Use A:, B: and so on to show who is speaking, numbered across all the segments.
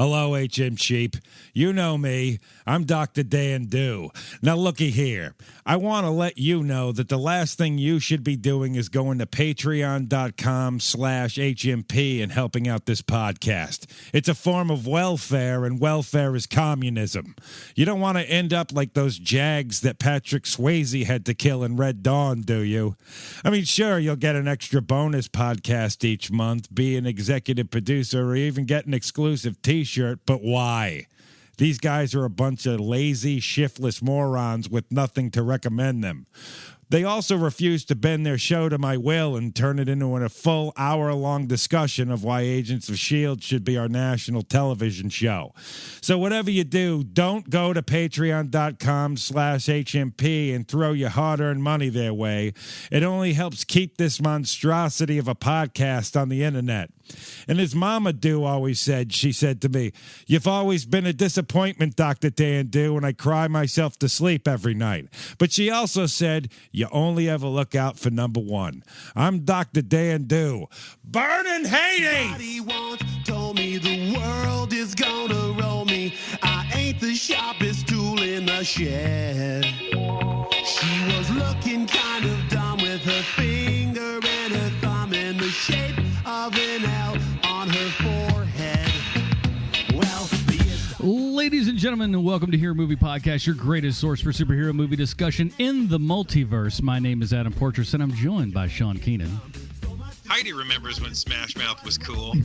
A: Hello, HM Sheep. You know me. I'm Dr. Dan Dew. Now, looky here. I want to let you know that the last thing you should be doing is going to patreon.com/HMP and helping out this podcast. It's a form of welfare, and welfare is communism. You don't want to end up like those Jags that Patrick Swayze had to kill in Red Dawn, do you? I mean, sure, you'll get an extra bonus podcast each month, be an executive producer, or even get an exclusive t-shirt, but why? These guys are a bunch of lazy, shiftless morons with nothing to recommend them. They also refuse to bend their show to my will and turn it into a full hour-long discussion of why Agents of S.H.I.E.L.D. should be our national television show. So whatever you do, don't go to patreon.com/HMP and throw your hard-earned money their way. It only helps keep this monstrosity of a podcast on the internet. And his mama Dew always said, she said to me, "You've always been a disappointment, Dr. Dan Dew, and I cry myself to sleep every night." But she also said, "You only ever look out for number one." I'm Dr. Dan Dew. Burning Hades!
B: Somebody once told me the world is gonna roll me. I ain't the sharpest tool in the shed. She was looking kind of dumb with her finger and her thumb in the shape of an L on her forehead. Well,
C: ladies and gentlemen, welcome to Hero Movie Podcast, your greatest source for superhero movie discussion in the multiverse. My name is Adam Portrais, and I'm joined by Sean Keenan.
D: Heidi remembers when Smash Mouth was cool.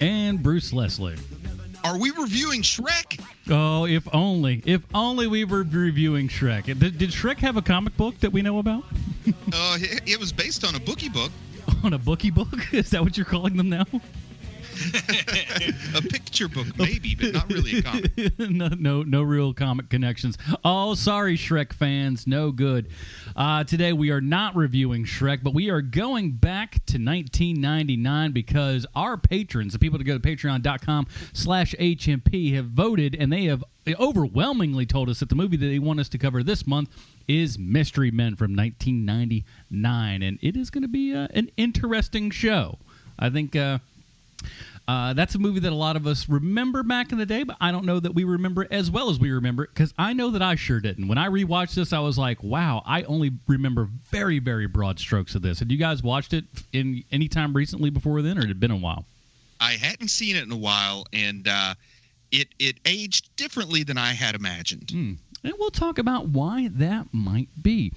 C: And Bruce Leslie.
D: Are we reviewing Shrek?
C: Oh, if only we were reviewing Shrek. Did Shrek have a comic book that we know about?
D: It was based on a bookie book.
C: On a bookie book? Is that what you're calling them now?
D: A picture book, maybe, but not really a comic.
C: No real comic connections. Oh, sorry, Shrek fans. No good. Today we are not reviewing Shrek, but we are going back to 1999 because our patrons, the people that go to patreon.com/HMP, have voted, and they have overwhelmingly told us that the movie that they want us to cover this month is Mystery Men from 1999, and it is going to be an interesting show. I think that's a movie that a lot of us remember back in the day, but I don't know that we remember it as well as we remember it, because I know that I sure didn't. When I rewatched this, I was like, wow, I only remember very, very broad strokes of this. Had you guys watched it in any time recently before then, or had it been a while?
D: I hadn't seen it in a while, and it aged differently than I had imagined.
C: And we'll talk about why that might be.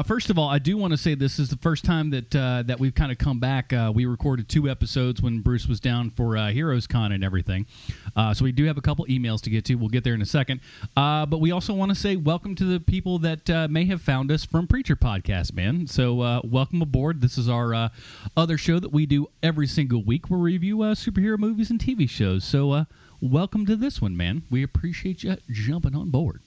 C: First of all, I do want to say this is the first time that we've kind of come back. We recorded 2 episodes when Bruce was down for Heroes Con and everything. So we do have a couple emails to get to. We'll get there in a second. But we also want to say welcome to the people that may have found us from Preacher Podcast, man. So welcome aboard. This is our other show that we do every single week where we review superhero movies and TV shows. So welcome to this one, man. We appreciate you jumping on board.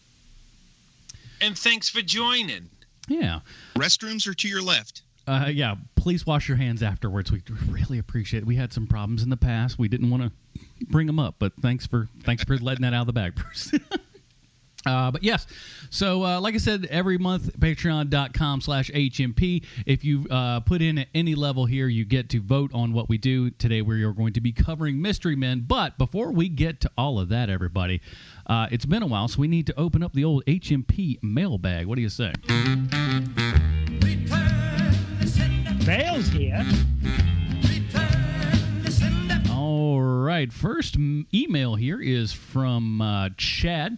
E: And thanks for joining.
C: Yeah.
D: Restrooms are to your left.
C: Yeah, please wash your hands afterwards. We really appreciate it. We had some problems in the past. We didn't want to bring them up, but thanks for letting that out of the bag, Bruce. But yes, so like I said, every month, patreon.com/HMP. If you put in at any level here, you get to vote on what we do. Today we are going to be covering Mystery Men. But before we get to all of that, everybody, it's been a while, so we need to open up the old HMP mailbag. What do you say?
F: Bale's here.
C: All right, first email here is from Chad.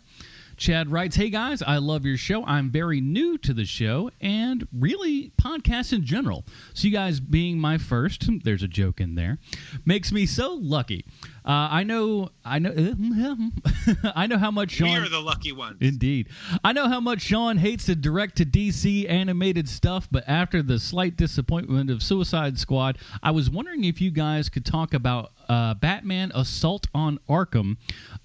C: Chad writes, "Hey guys, I love your show. I'm very new to the show and really podcasts in general. So you guys being my first," there's a joke in there, "makes me so lucky. I know I know how much Sean..."
E: We are the lucky ones.
C: Indeed. "I know how much Sean hates the direct-to-DC animated stuff, but after the slight disappointment of Suicide Squad, I was wondering if you guys could talk about Batman Assault on Arkham,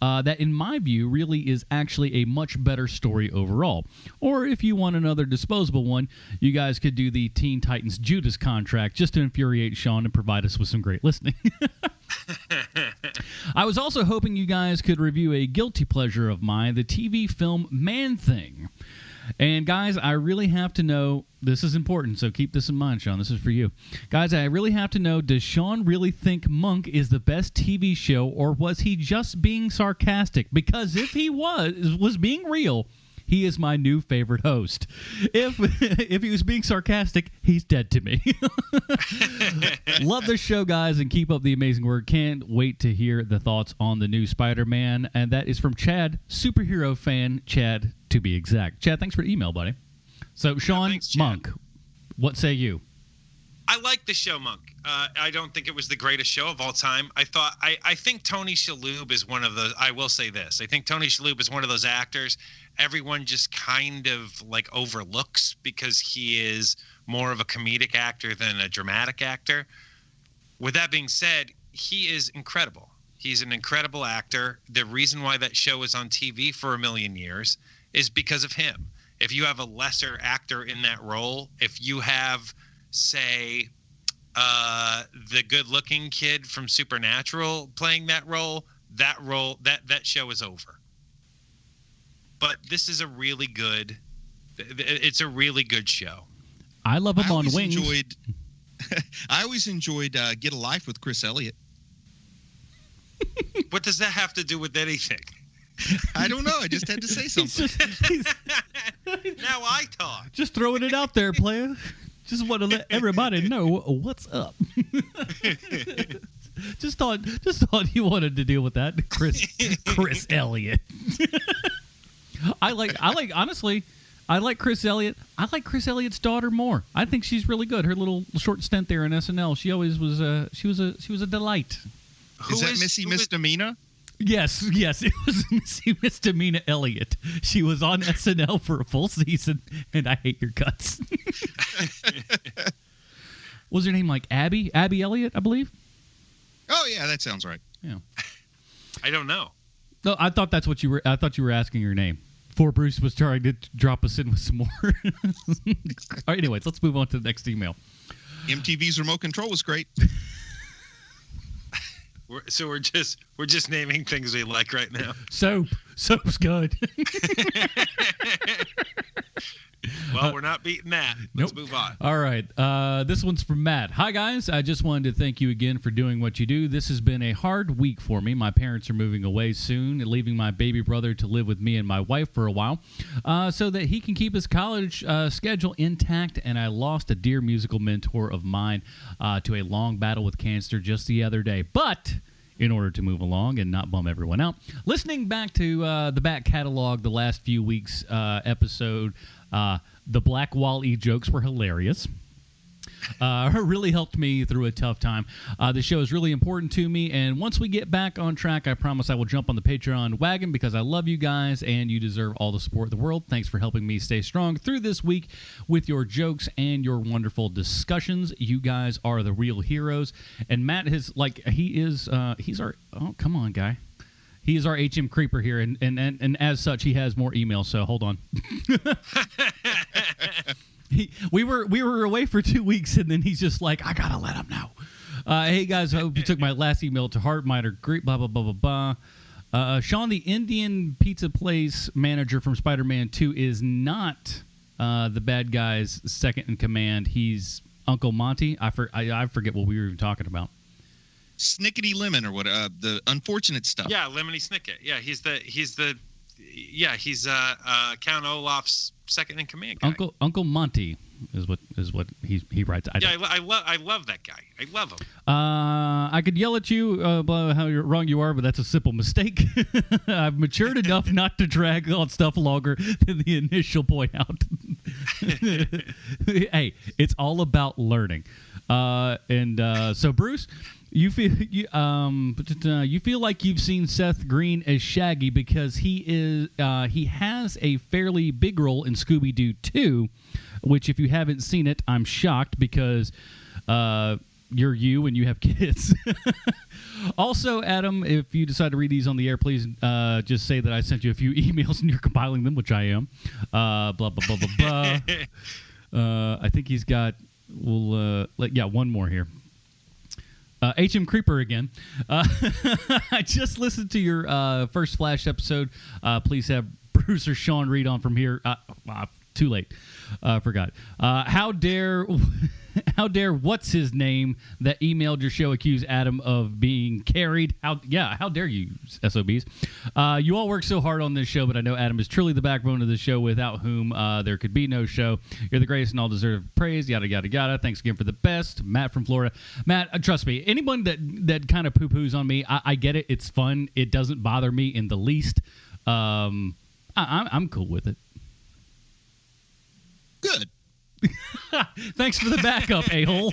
C: that in my view really is actually a much better story overall. Or if you want another disposable one, you guys could do the Teen Titans Judas contract just to infuriate Sean and provide us with some great listening." "I was also hoping you guys could review a guilty pleasure of mine, the TV film Man-Thing. And guys, I really have to know, this is important, so keep this in mind, Sean. This is for you. Guys, I really have to know, does Sean really think Monk is the best TV show, or was he just being sarcastic? Because if he was being real, he is my new favorite host. If he was being sarcastic, he's dead to me. Love the show, guys, and keep up the amazing work. Can't wait to hear the thoughts on the new Spider-Man. And that is from Chad, superhero fan Chad, to be exact. Chad, thanks for the email, buddy. So, Sean,
E: thanks, Chad.
C: Monk, what say you?
E: I like the show, Monk. I don't think it was the greatest show of all time. I think Tony Shalhoub is one of those. I will say this. I think Tony Shalhoub is one of those actors everyone just kind of like overlooks because he is more of a comedic actor than a dramatic actor. With that being said, he is incredible. He's an incredible actor. The reason why that show is on TV for a million years is because of him. If you have a lesser actor in that role, if you have, say, the good-looking kid from Supernatural playing that show is over. But this is a really good show.
C: I love him on Wings.
D: I always enjoyed Get a Life with Chris Elliott.
E: What does that have to do with anything?
D: I don't know. I just had to say something.
E: Now I talk.
C: Just throwing it out there, player. Just want to let everybody know what's up. Just thought you wanted to deal with that, Chris Elliott. I like Chris Elliott. I like Chris Elliott's daughter more. I think she's really good. Her little short stint there in SNL, she always was. She was a delight.
D: Is that Missy Misdemeanor?
C: Yes, it was Missy Misdemeanor Elliott. She was on SNL for a full season, and I hate your guts. Was her name like Abby? Abby Elliott, I believe.
D: Oh yeah, that sounds right.
C: Yeah.
E: I don't know.
C: No, I thought that's what you were. I thought you were asking her name. Before Bruce was trying to drop us in with some more. All right, anyways, let's move on to the next email.
D: MTV's remote control was great.
E: We're just naming things we like right now.
C: Soap's good.
E: Well, we're not beating that. Let's move on.
C: All right. This one's from Matt. Hi, guys. I just wanted to thank you again for doing what you do. This has been a hard week for me. My parents are moving away soon and leaving my baby brother to live with me and my wife for a while so that he can keep his college schedule intact. And I lost a dear musical mentor of mine to a long battle with cancer just the other day. But in order to move along and not bum everyone out, listening back to the back catalog, the last few weeks' episode, the Black Wall-E jokes were hilarious. Really helped me through a tough time. The show is really important to me, and once we get back on track, I promise I will jump on the Patreon wagon because I love you guys, and you deserve all the support in the world. Thanks for helping me stay strong through this week with your jokes and your wonderful discussions. You guys are the real heroes. And Matt he's our, oh, come on, guy. He is our HM Creeper here, and as such, he has more emails, so hold on. We were away for 2 weeks, and then he's just like, I gotta let him know. Hey, guys, I hope you took my last email to heart. Mine are great, blah, blah, blah, blah, blah. Sean, the Indian pizza place manager from Spider-Man 2, is not the bad guy's second in command. He's Uncle Monty. I forget what we were even talking about.
D: Snickety Lemon or what? The unfortunate stuff.
E: Yeah, Lemony Snicket. Yeah, he's Count Olaf's second in command guy.
C: Uncle Monty is what he writes.
E: I love that guy. I love him.
C: I could yell at you about how wrong you are, but that's a simple mistake. I've matured enough not to drag on stuff longer than the initial point out. Hey, it's all about learning. So Bruce, you feel like you've seen Seth Green as Shaggy because he has a fairly big role in Scooby-Doo 2, which if you haven't seen it, I'm shocked because you're you and you have kids. Also, Adam, if you decide to read these on the air, please just say that I sent you a few emails and you're compiling them, which I am. Blah, blah, blah, blah, blah. I think he's got, one more here. HM Creeper again. I just listened to your first Flash episode. Please have Bruce or Sean read on from here. too late. Forgot. How dare what's his name that emailed your show accuse Adam of being carried? How dare you, SOBs? You all work so hard on this show, but I know Adam is truly the backbone of the show, without whom there could be no show. You're the greatest and all deserve praise. Yada yada yada. Thanks again for the best. Matt from Florida. Matt, trust me, anyone that kind of poo-poos on me, I get it. It's fun. It doesn't bother me in the least. I'm cool with it.
D: Good.
C: Thanks for the backup, a-hole.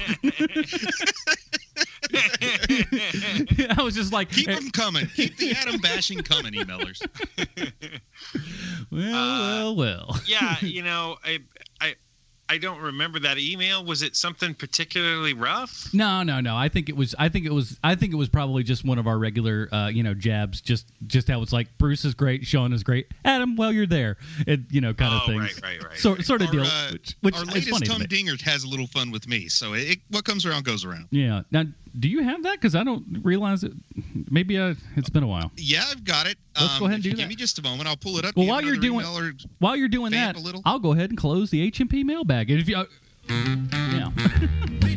C: I was just like...
D: Keep them coming. Keep the Adam bashing coming, emailers.
C: Well.
E: Yeah, I don't remember that email. Was it something particularly rough?
C: No. I think it was probably just one of our regular, jabs. Just how it's like, Bruce is great, Sean is great, Adam, well, you're there, kind of things.
E: Right.
C: Sort of deal. Which
D: our
C: is
D: latest
C: funny
D: humdinger has a little fun with me, so what comes around goes around.
C: Yeah. Now, do you have that? Because I don't realize it. Maybe it's been a while.
D: Yeah, I've got it.
C: Let's go ahead and do that.
D: Give me just a moment. I'll pull it up.
C: Well, while you're doing that, I'll go ahead and close the HMP mailbag. If you, yeah.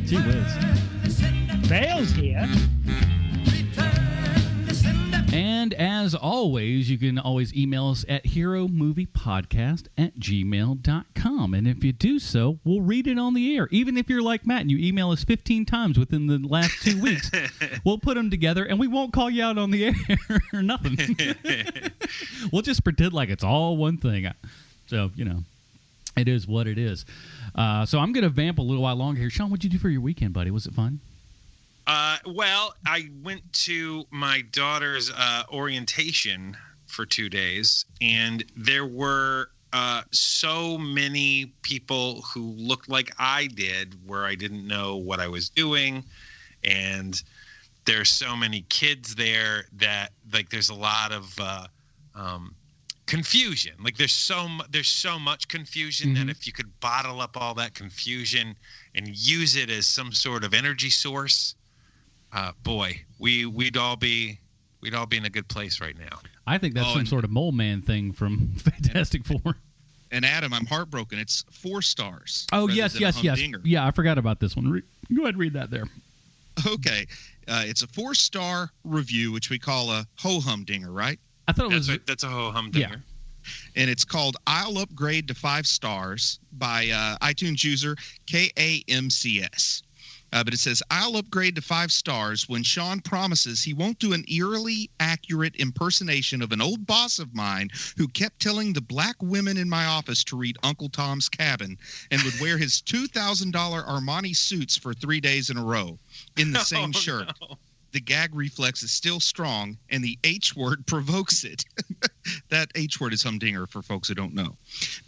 C: Gee whiz.
F: Bale's here.
C: And as always, you can always email us at heromoviepodcast@gmail.com. And if you do so, we'll read it on the air. Even if you're like Matt and you email us 15 times within the last 2 weeks, we'll put them together and we won't call you out on the air or nothing. We'll just pretend like it's all one thing. So, it is what it is. So I'm going to vamp a little while longer here. Sean, what'd you do for your weekend, buddy? Was it fun?
E: Well, I went to my daughter's orientation for 2 days, and there were so many people who looked like I did, where I didn't know what I was doing, and there's so many kids there that there's a lot of confusion. There's so much confusion that if you could bottle up all that confusion and use it as some sort of energy source, boy, we'd all be in a good place right now.
C: I think that's some sort of mole man thing from Fantastic Four.
D: And Adam, I'm heartbroken. It's 4 stars.
C: Oh, yes. Yeah, I forgot about this one. Go ahead and read that there.
D: Okay. It's a 4-star review, which we call a ho-humdinger, right?
C: I thought
E: that's a ho-humdinger.
C: Yeah.
D: And it's called I'll Upgrade to 5 Stars by iTunes user KAMCS. But it says, I'll upgrade to 5 stars when Sean promises he won't do an eerily accurate impersonation of an old boss of mine who kept telling the black women in my office to read Uncle Tom's Cabin and would wear his $2,000 Armani suits for 3 days in a row in the same shirt. No. The gag reflex is still strong, and the H word provokes it. That H word is humdinger for folks who don't know.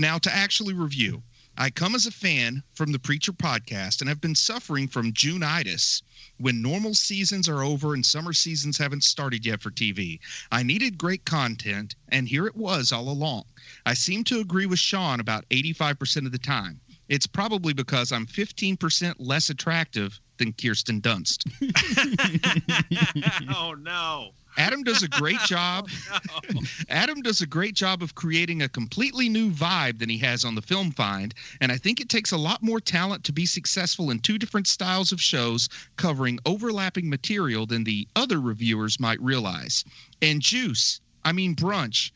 D: Now, to actually review. I come as a fan from the Preacher podcast and have been suffering from June-itis when normal seasons are over and summer seasons haven't started yet for TV. I needed great content, and here it was all along. I seem to agree with Sean about 85% of the time. It's probably because I'm 15% less attractive than Kirsten Dunst.
E: Oh, no.
D: Adam does a great job.
E: Oh, no.
D: Adam does a great job of creating a completely new vibe than he has on the Film Find, and I think it takes a lot more talent to be successful in 2 different styles of shows covering overlapping material than the other reviewers might realize. And brunch.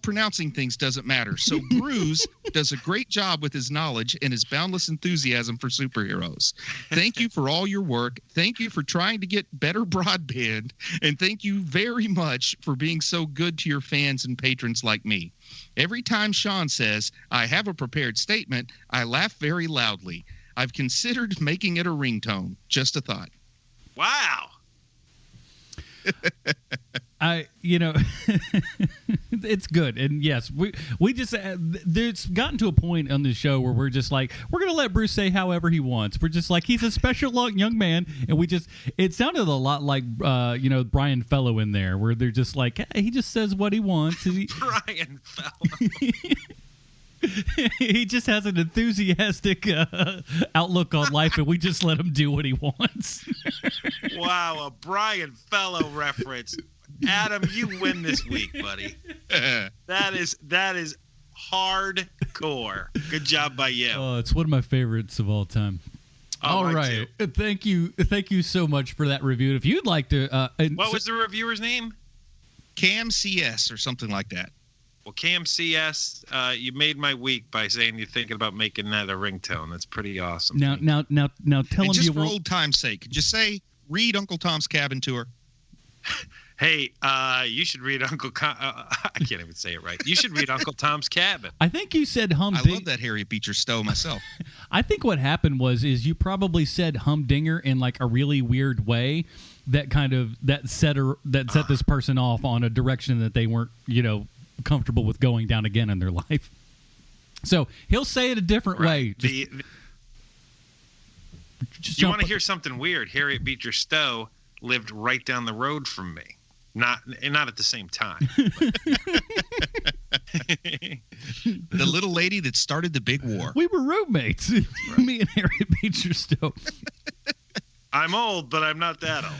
D: Pronouncing things doesn't matter. So Bruce does a great job with his knowledge and his boundless enthusiasm for superheroes. Thank you for all your work. Thank you for trying to get better broadband. And thank you very much for being so good to your fans and patrons like me. Every time Sean says, I have a prepared statement, I laugh very loudly. I've considered making it a ringtone. Just a thought.
E: Wow.
C: It's good. And yes, we just, there's gotten to a point on this show where we're just like, we're going to let Bruce say however he wants. We're just like, he's a special young man. And it sounded a lot like, Brian Fellow in there, where they're just like, hey, he just says what he wants.
E: Brian Fellow.
C: He just has an enthusiastic outlook on life, and we just let him do what he wants.
E: Wow, a Brian Fellow reference. Adam, you win this week, buddy. That is hard hardcore. Good job by you.
C: Oh, it's one of my favorites of all time. All right.
E: Too.
C: Thank you so much for that review. If you'd like to...
E: what was the reviewer's name?
D: Cam CS or something like that.
E: Well, Cam CS, you made my week by saying you're thinking about making that a ringtone. That's pretty awesome.
C: Now tell
D: And
C: him
D: just
C: you
D: for
C: won't...
D: old time's sake, just say, read Uncle Tom's Cabin Tour.
E: Hey, you should read I can't even say it right. You should read Uncle Tom's Cabin.
C: I think you said
D: I love that Harriet Beecher Stowe myself.
C: I think what happened was you probably said humdinger in like a really weird way that set this person off on a direction that they weren't, comfortable with going down again in their life. So he'll say it a different way.
E: You want to hear something weird? Harriet Beecher Stowe lived right down the road from me. Not at the same time.
D: The little lady that started the big war.
C: We were roommates. Me and Harriet Beecher Stowe.
E: I'm old, but I'm not that old.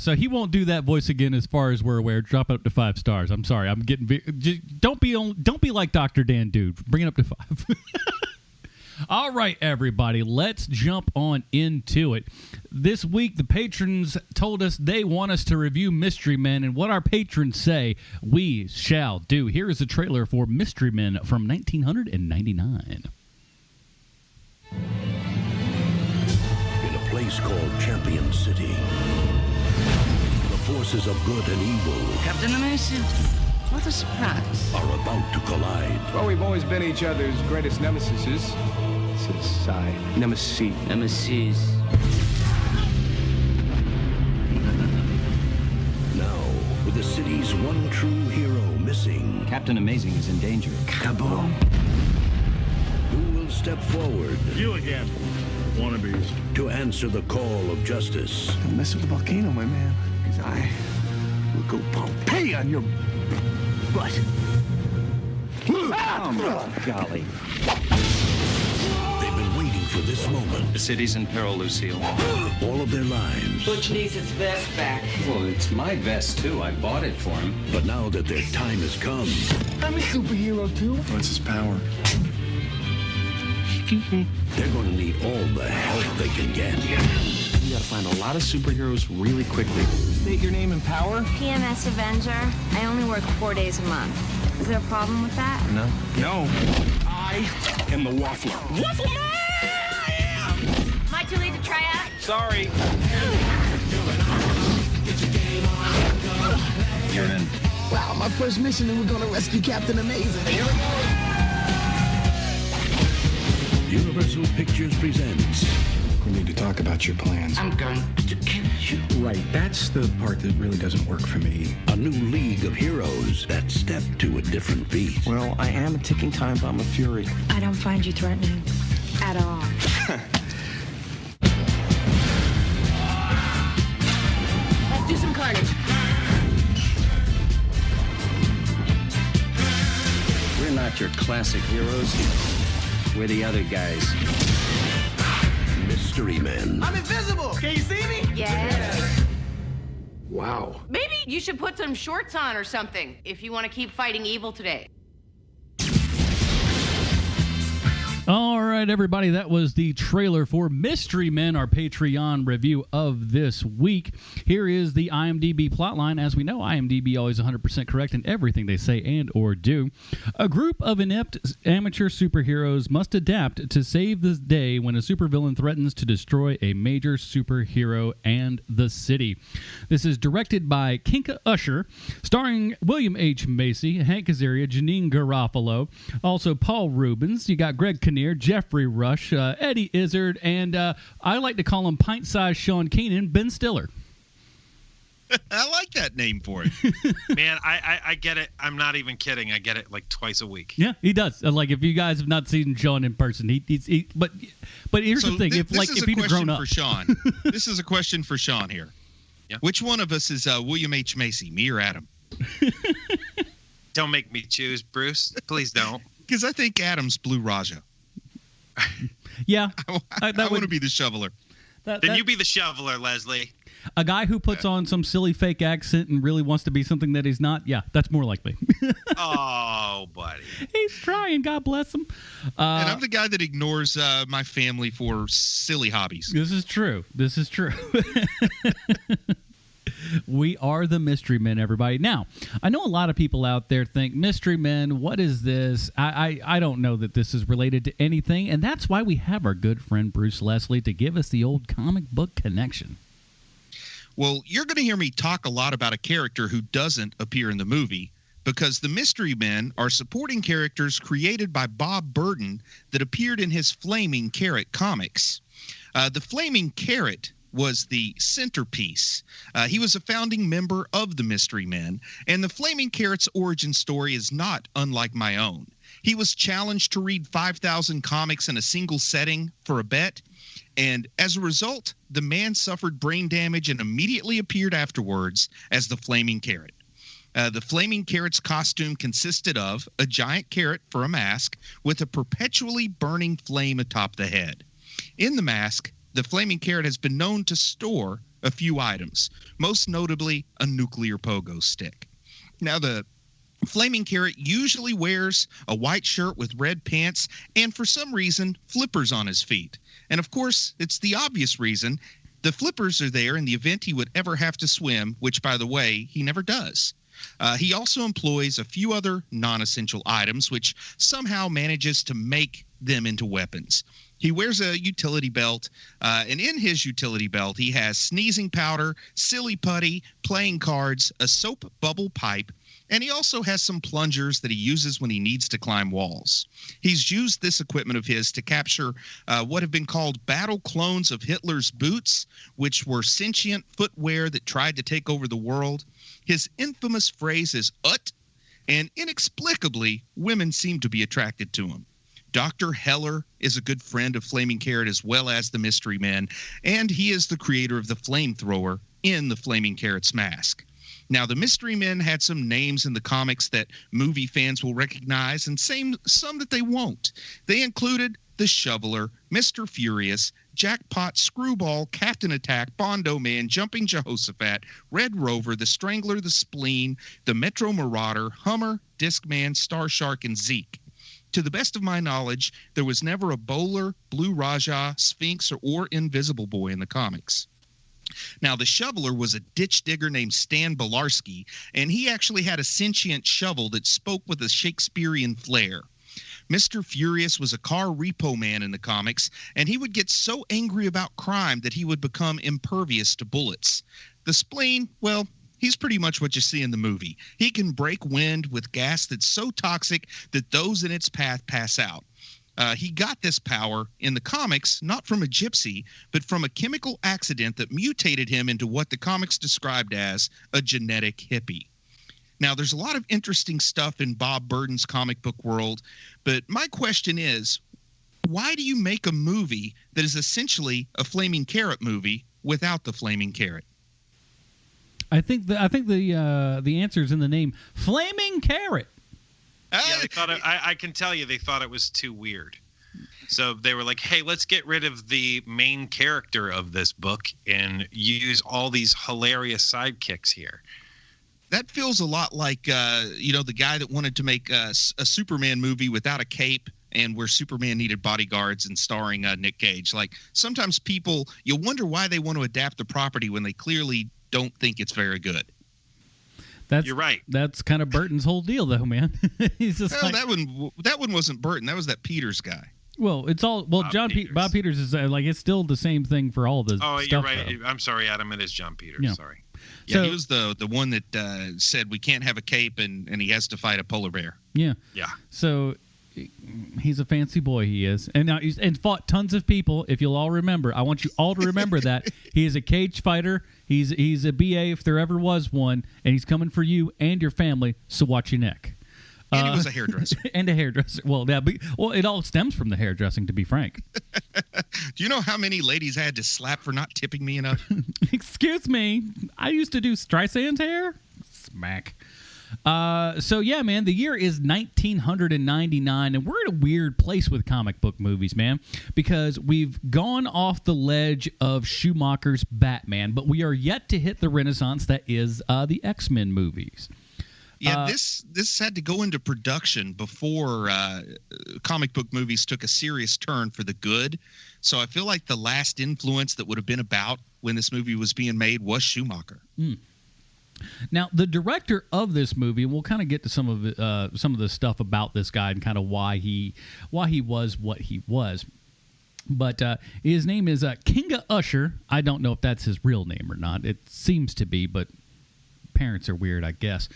C: So he won't do that voice again as far as we're aware. Drop it up to 5 stars. I'm sorry. I'm getting don't be like Dr. Dan Dude. Bring it up to 5. All right, everybody, let's jump on into it. This week, the patrons told us they want us to review Mystery Men, and what our patrons say, we shall do. Here is the trailer for Mystery Men from 1999.
G: In a place called Champion City, the forces of good and evil
H: Captain Amazing. What a surprise.
G: are about to collide.
I: Well, we've always been each other's greatest nemesis. Nemesis.
G: Now, with the city's one true hero missing,
J: Captain Amazing is in danger.
G: Kaboom! Who will step forward?
K: You again, wannabes.
G: To answer the call of justice.
I: Don't mess with the volcano, my man, because I will go Pompeii on your butt.
J: Oh, golly.
G: They've been waiting for this moment
J: The city's in peril, Lucille.
G: all of their lives.
H: Butch needs his vest back.
J: Well, it's my vest, too. I bought it for him.
G: But now that their time has come,
I: I'm a superhero, too.
K: What's his power?
G: they're going to need all the help they can get.
I: You gotta find a lot of superheroes really quickly. State your name and power.
L: PMS Avenger. I only work 4 days a month. Is there a problem with that?
I: No. I am the Waffler. Waffle Man!
L: Am I too late to try out?
I: Sorry.
J: You're in.
I: Wow, my first mission, and we're gonna rescue Captain Amazing. Here we go.
G: Universal Pictures presents
K: We need to talk about your plans.
H: I'm going to kill you.
K: Right, that's the part that really doesn't work for me.
G: a new league of heroes that step to a different beat.
I: Well, I am a ticking time bomb of fury.
L: I don't find you threatening at all. Let's do some carnage.
J: We're not your classic heroes. We're the other guys.
G: Mystery Men.
I: I'm invisible. Can you see me?
L: Yes.
K: Wow.
H: Maybe you should put some shorts on or something if you want to keep fighting evil today.
C: All right, everybody, that was the trailer for Mystery Men, our Patreon review of this week. Here is the IMDb plotline. As we know, IMDb always 100% correct in everything they say and or do. A group of inept amateur superheroes must adapt to save the day when a supervillain threatens to destroy a major superhero and the city. This is directed by Kinka Usher, starring William H. Macy, Hank Azaria, Janine Garofalo, also Paul Rubens. You got Greg Kinnear, Jeffrey Rush, Eddie Izzard, and I like to call him pint-sized Sean Keenan, Ben Stiller.
D: I like that name for it.
E: Man, I get it. I'm not even kidding. I get it like twice a week.
C: Yeah, he does. Like, if you guys have not seen Sean in person, but here's the thing: if he'd have grown up.
D: For Sean. This is a question for Sean here.
E: Yeah.
D: Which one of us is William H. Macy, me or Adam?
E: Don't make me choose, Bruce. Please don't.
D: Because I think Adam's Blue Raja.
C: Yeah,
D: I want to be the shoveler.
E: Then you be the shoveler, Leslie.
C: A guy who puts on some silly fake accent and really wants to be something that he's not, yeah, that's more like me.
E: Oh, buddy.
C: He's trying, God bless him.
D: And I'm the guy that ignores my family for silly hobbies.
C: This is true. We are the Mystery Men, everybody. Now, I know a lot of people out there think, Mystery Men, what is this? I don't know that this is related to anything, and that's why we have our good friend Bruce Leslie to give us the old comic book connection.
D: Well, you're going to hear me talk a lot about a character who doesn't appear in the movie, because the Mystery Men are supporting characters created by Bob Burton that appeared in his Flaming Carrot comics. The Flaming Carrot was the centerpiece. He was a founding member of the Mystery Men, and the Flaming Carrot's origin story is not unlike my own. He was challenged to read 5,000 comics in a single setting for a bet, and as a result, the man suffered brain damage and immediately appeared afterwards as the Flaming Carrot. The Flaming Carrot's costume consisted of a giant carrot for a mask with a perpetually burning flame atop the head. In the mask, the Flaming Carrot has been known to store a few items, most notably a nuclear pogo stick. Now, the Flaming Carrot usually wears a white shirt with red pants and, for some reason, flippers on his feet. And, of course, it's the obvious reason. The flippers are there in the event he would ever have to swim, which, by the way, he never does. He also employs a few other non-essential items, which somehow manages to make them into weapons. He wears a utility belt, and in his utility belt, he has sneezing powder, silly putty, playing cards, a soap bubble pipe, and he also has some plungers that he uses when he needs to climb walls. He's used this equipment of his to capture what have been called battle clones of Hitler's boots, which were sentient footwear that tried to take over the world. His infamous phrase is "ut," and inexplicably, women seem to be attracted to him. Dr. Heller is a good friend of Flaming Carrot as well as the Mystery Men, and he is the creator of the flamethrower in the Flaming Carrot's mask. Now, the Mystery Men had some names in the comics that movie fans will recognize and some that they won't. They included the Shoveler, Mr. Furious, Jackpot, Screwball, Captain Attack, Bondo Man, Jumping Jehoshaphat, Red Rover, the Strangler, the Spleen, the Metro Marauder, Hummer, Discman, Star Shark, and Zeke. To the best of my knowledge, there was never a Bowler, Blue Raja, Sphinx, or Invisible Boy in the comics. Now, the Shoveler was a ditch digger named Stan Belarski, and he actually had a sentient shovel that spoke with a Shakespearean flair. Mr. Furious was a car repo man in the comics, and he would get so angry about crime that he would become impervious to bullets. The Spleen, well, he's pretty much what you see in the movie. He can break wind with gas that's so toxic that those in its path pass out. He got this power in the comics not from a gypsy, but from a chemical accident that mutated him into what the comics described as a genetic hippie. Now, there's a lot of interesting stuff in Bob Burton's comic book world, but my question is, why do you make a movie that is essentially a Flaming Carrot movie without the Flaming Carrot?
C: I think the answer is in the name, Flaming Carrot.
E: Yeah, they thought I can tell you they thought it was too weird. So they were like, hey, let's get rid of the main character of this book and use all these hilarious sidekicks here.
D: That feels a lot like, the guy that wanted to make a Superman movie without a cape and where Superman needed bodyguards and starring Nick Cage. Like, sometimes people, you wonder why they want to adapt the property when they clearly don't think it's very good.
E: You're right.
C: That's kind of Burton's whole deal, though, man. He's just
D: that one wasn't Burton. That was that Peters guy.
C: Well, it's all Bob Peters is it's still the same thing for all the stuff.
E: You're right.
C: Though.
E: I'm sorry, Adam. It is John Peters.
C: Yeah.
E: Sorry.
D: Yeah, so, he was the one that said we can't have a cape and he has to fight a polar bear.
C: Yeah.
E: Yeah.
C: So he's a fancy boy, he is. And now he's fought tons of people, if you'll all remember. I want you all to remember that. He is a cage fighter. He's a BA if there ever was one, and he's coming for you and your family, so watch your neck.
D: And he was a hairdresser.
C: And a hairdresser. Well, it all stems from the hairdressing, to be frank.
D: Do you know how many ladies I had to slap for not tipping me enough?
C: Excuse me. I used to do Streisand's hair. Smack. So yeah, man, the year is 1999, and we're in a weird place with comic book movies, man, because we've gone off the ledge of Schumacher's Batman, but we are yet to hit the renaissance that is the X-Men movies.
D: Yeah, this had to go into production before comic book movies took a serious turn for the good. So I feel like the last influence that would have been about when this movie was being made was Schumacher.
C: Now, the director of this movie, and we'll kind of get to some of the stuff about this guy and kind of why he was what he was. But his name is Kinga Usher. I don't know if that's his real name or not. It seems to be, but parents are weird, I guess.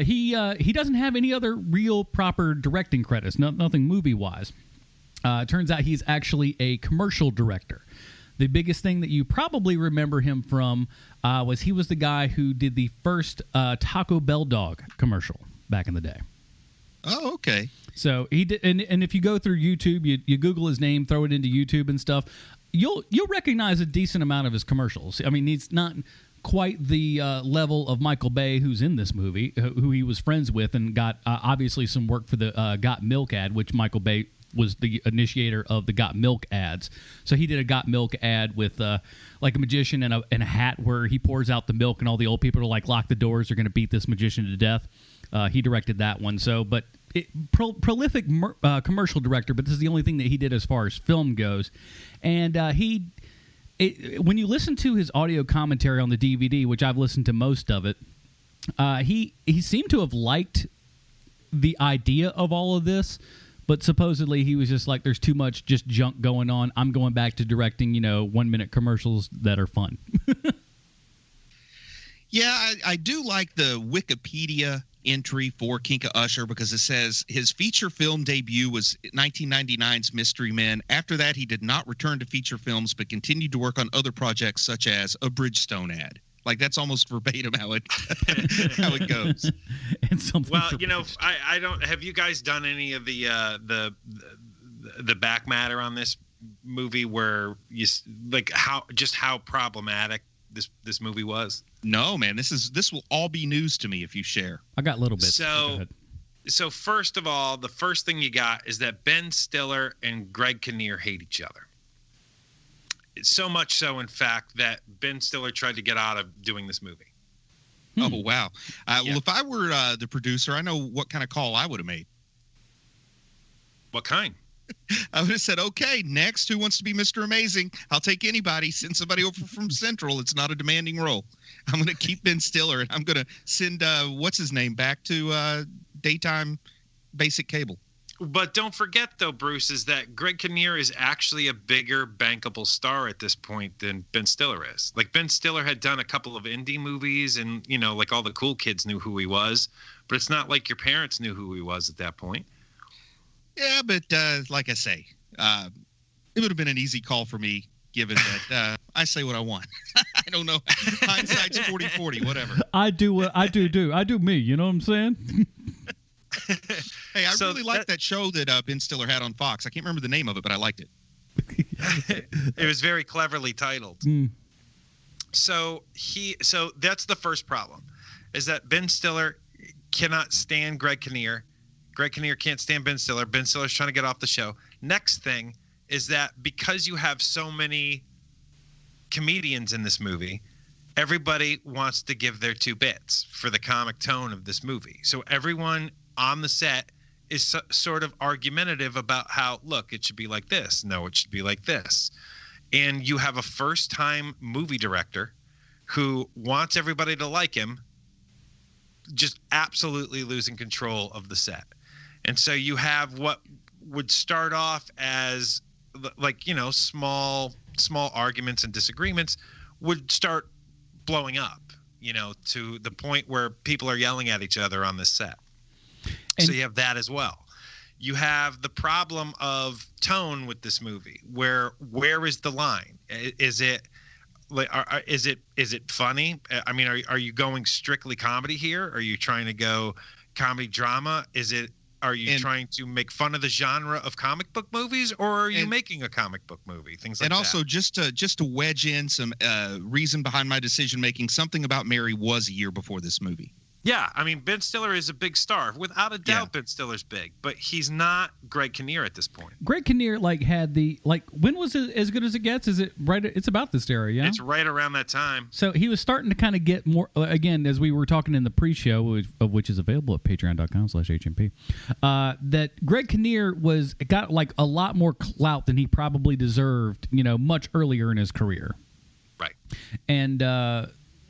C: He doesn't have any other real proper directing credits, nothing movie-wise. Turns out he's actually a commercial director. The biggest thing that you probably remember him from was he was the guy who did the first Taco Bell dog commercial back in the day.
D: Oh, okay.
C: So he did, and if you go through YouTube, you Google his name, throw it into YouTube and stuff, you'll recognize a decent amount of his commercials. I mean, he's not quite the level of Michael Bay, who's in this movie, who he was friends with and got obviously some work for the Got Milk ad, which Michael Bay was the initiator of the Got Milk ads. So he did a Got Milk ad with like a magician and a hat where he pours out the milk and all the old people are like, lock the doors, they're going to beat this magician to death. He directed that one. So, but prolific commercial director, but this is the only thing that he did as far as film goes. And when you listen to his audio commentary on the DVD, which I've listened to most of it, he seemed to have liked the idea of all of this, but supposedly he was just like, there's too much just junk going on. I'm going back to directing, 1-minute commercials that are fun.
D: Yeah, I do like the Wikipedia entry for Kinga Usher because it says his feature film debut was 1999's Mystery Men. After that, he did not return to feature films, but continued to work on other projects such as a Bridgestone ad. Like, that's almost verbatim how it goes.
C: And something.
E: Well, I don't. Have you guys done any of the back matter on this movie where you like how problematic this movie was?
D: No, man. This will all be news to me if you share.
C: I got little bits.
E: So first of all, the first thing you got is that Ben Stiller and Greg Kinnear hate each other. So much so, in fact, that Ben Stiller tried to get out of doing this movie.
D: Oh, wow. Well, if I were the producer, I know what kind of call I would have made.
E: What kind?
D: I would have said, okay, next, who wants to be Mr. Amazing? I'll take anybody. Send somebody over from Central. It's not a demanding role. I'm going to keep Ben Stiller, and I'm going to send, what's his name, back to daytime basic cable.
E: But don't forget, though, Bruce, is that Greg Kinnear is actually a bigger bankable star at this point than Ben Stiller is. Like, Ben Stiller had done a couple of indie movies and, like all the cool kids knew who he was. But it's not like your parents knew who he was at that point.
D: Yeah, but like I say, it would have been an easy call for me, given that I say what I want. I don't know. Hindsight's 40/40, whatever.
C: I do me. You know what I'm saying?
D: Hey, I really liked that show that Ben Stiller had on Fox. I can't remember the name of it, but I liked it.
E: It was very cleverly titled. So that's the first problem, is that Ben Stiller cannot stand Greg Kinnear. Greg Kinnear can't stand Ben Stiller. Ben Stiller's trying to get off the show. Next thing is that because you have so many comedians in this movie, everybody wants to give their 2 bits for the comic tone of this movie. So everyone on the set is sort of argumentative about how, look, it should be like this. No, it should be like this. And you have a first-time movie director who wants everybody to like him, just absolutely losing control of the set. And so you have what would start off as like, small arguments and disagreements would start blowing up, to the point where people are yelling at each other on this set. So you have that as well. You have the problem of tone with this movie. Where is the line? Is it like is it funny? I mean, are you going strictly comedy here? Are you trying to go comedy drama? Are you trying to make fun of the genre of comic book movies, or are you making a comic book movie? Things like that.
D: And also, just to wedge in some reason behind my decision making, something about Mary was a year before this movie.
E: Yeah, I mean, Ben Stiller is a big star. Without a doubt, Ben Stiller's big, but he's not Greg Kinnear at this point.
C: Greg Kinnear had when was it As Good as It Gets? Is it right? It's about this era, yeah?
E: It's right around that time.
C: So he was starting to kind of get more, again, as we were talking in the pre-show, which is available at patreon.com/HMP, that Greg Kinnear got a lot more clout than he probably deserved, much earlier in his career.
E: Right.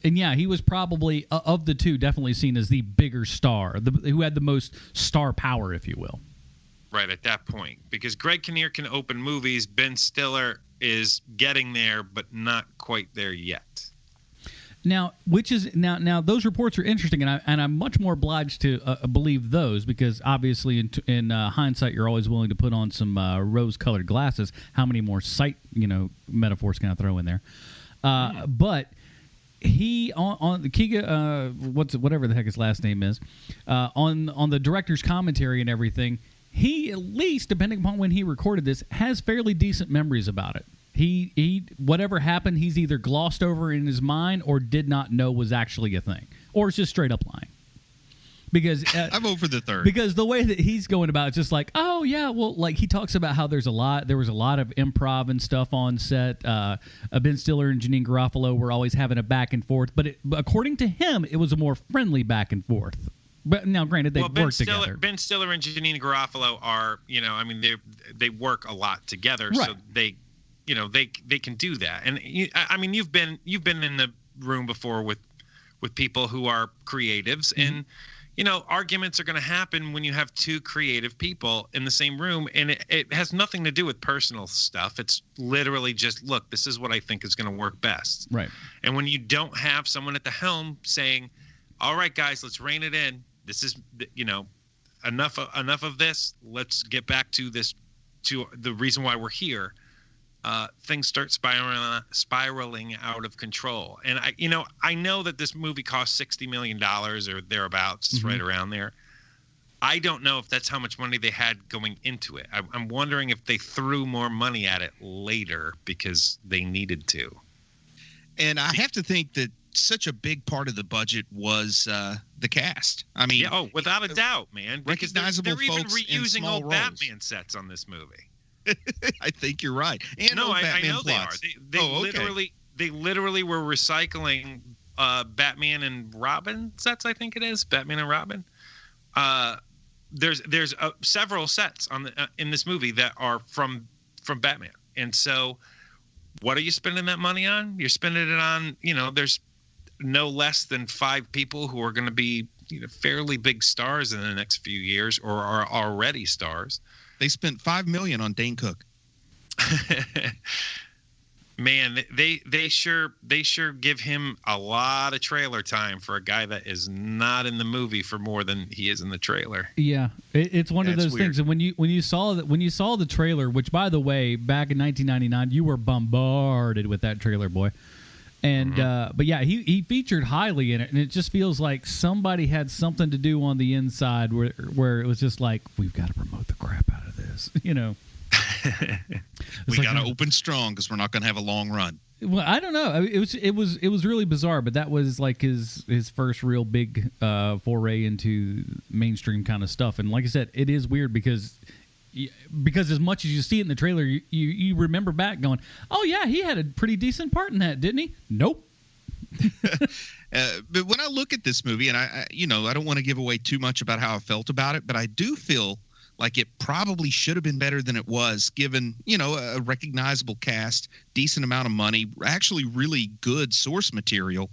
C: And yeah, he was probably, of the two, definitely seen as the bigger star, who had the most star power, if you will.
E: Right, at that point. Because Greg Kinnear can open movies. Ben Stiller is getting there, but not quite there yet.
C: Now, now those reports are interesting, and I'm much more obliged to believe those, because obviously in hindsight, you're always willing to put on some rose-colored glasses. How many more sight, metaphors can I throw in there? But he on the Kiga, whatever the heck his last name is, on the director's commentary and everything, he, at least depending upon when he recorded this, has fairly decent memories about it. He whatever happened, he's either glossed over in his mind or did not know was actually a thing, or it's just straight up lying. Because
D: I'm over the third.
C: Because the way that he's going about it, it's just like, oh yeah, well, he talks about how there was a lot of improv and stuff on set. Ben Stiller and Janeane Garofalo were always having a back and forth, but according to him, it was a more friendly back and forth. But now, granted, they work together.
E: Ben Stiller and Janeane Garofalo are, they work a lot together,
C: right.
E: So they can do that. And you've been in the room before with people who are creatives, and arguments are going to happen when you have two creative people in the same room, and it has nothing to do with personal stuff. It's literally just, look, this is what I think is going to work best.
C: Right.
E: And when you don't have someone at the helm saying, all right, guys, let's rein it in. This is, enough of this. Let's get back to the reason why we're here. Things start spiraling out of control. And I know that this movie cost $60 million or thereabouts. It's right around there. I don't know if that's how much money they had going into it. I'm wondering if they threw more money at it later because they needed to.
D: And I have to think that such a big part of the budget was the cast. I mean,
E: without a doubt, man. Because they're even reusing old
D: roles.
E: Batman sets on this movie.
D: I think you're right. And
E: no,
D: Batman
E: I know
D: plots.
E: they are. They literally were recycling Batman and Robin sets. I think it is Batman and Robin. There's several sets in this movie that are from Batman, and so what are you spending that money on? You're spending it on there's no less than 5 people who are going to be fairly big stars in the next few years, or are already stars.
D: They spent $5 million on Dane Cook.
E: Man, they sure give him a lot of trailer time for a guy that is not in the movie for more than he is in the trailer.
C: Yeah, it's one of those things. And when you saw the trailer, which by the way, back in 1999, you were bombarded with that trailer, boy. And but yeah, he featured highly in it, and it just feels like somebody had something to do on the inside where it was just like, we've got to promote the crap out of this,
D: We got to open strong because we're not going to have a long run.
C: Well, I don't know. It was really bizarre, but that was like his first real big foray into mainstream kind of stuff. And like I said, it is weird because as much as you see it in the trailer, you remember back going, oh yeah, he had a pretty decent part in that, didn't he? Nope.
D: But when I look at this movie, and I don't want to give away too much about how I felt about it, but I do feel like it probably should have been better than it was, given, a recognizable cast, decent amount of money, actually really good source material.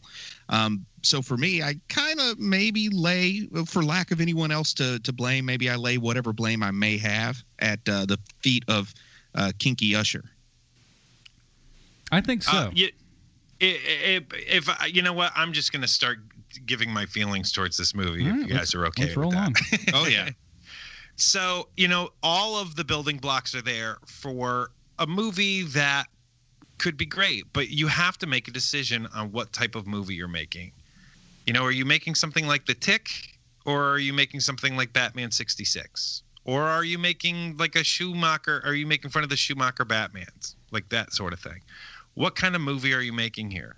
D: So for me, I kind of maybe lay, for lack of anyone else to blame, maybe I lay whatever blame I may have at the feet of Kinky Usher.
C: I think so.
E: If you know what, I'm just going to start giving my feelings towards this movie. If you guys are okay with that.
D: Oh yeah.
E: So, all of the building blocks are there for a movie that could be great, but you have to make a decision on what type of movie you're making. Are you making something like The Tick, or are you making something like Batman 66? Or are you making like a Schumacher? Are you making fun of the Schumacher Batmans? Like that sort of thing. What kind of movie are you making here?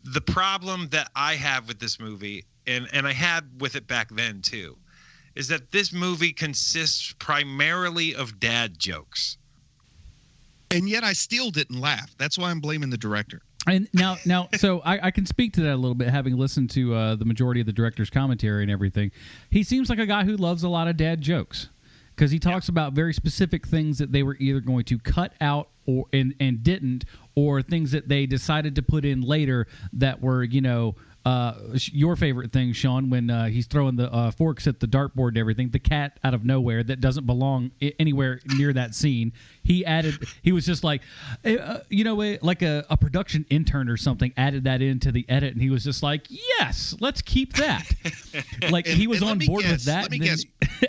E: The problem that I have with this movie and I had with it back then too, is that this movie consists primarily of dad jokes.
D: And yet I still didn't laugh. That's why I'm blaming the director.
C: And now, so I can speak to that a little bit, having listened to the majority of the director's commentary and everything. He seems like a guy who loves a lot of dad jokes, because he talks about very specific things that they were either going to cut out or and didn't, or things that they decided to put in later that were, your favorite thing, Sean, when he's throwing the forks at the dartboard and everything, the cat out of nowhere that doesn't belong anywhere near that scene. He was just like, like a production intern or something added that into the edit, and he was just like, yes, let's keep that. Like, he was on board with that, and then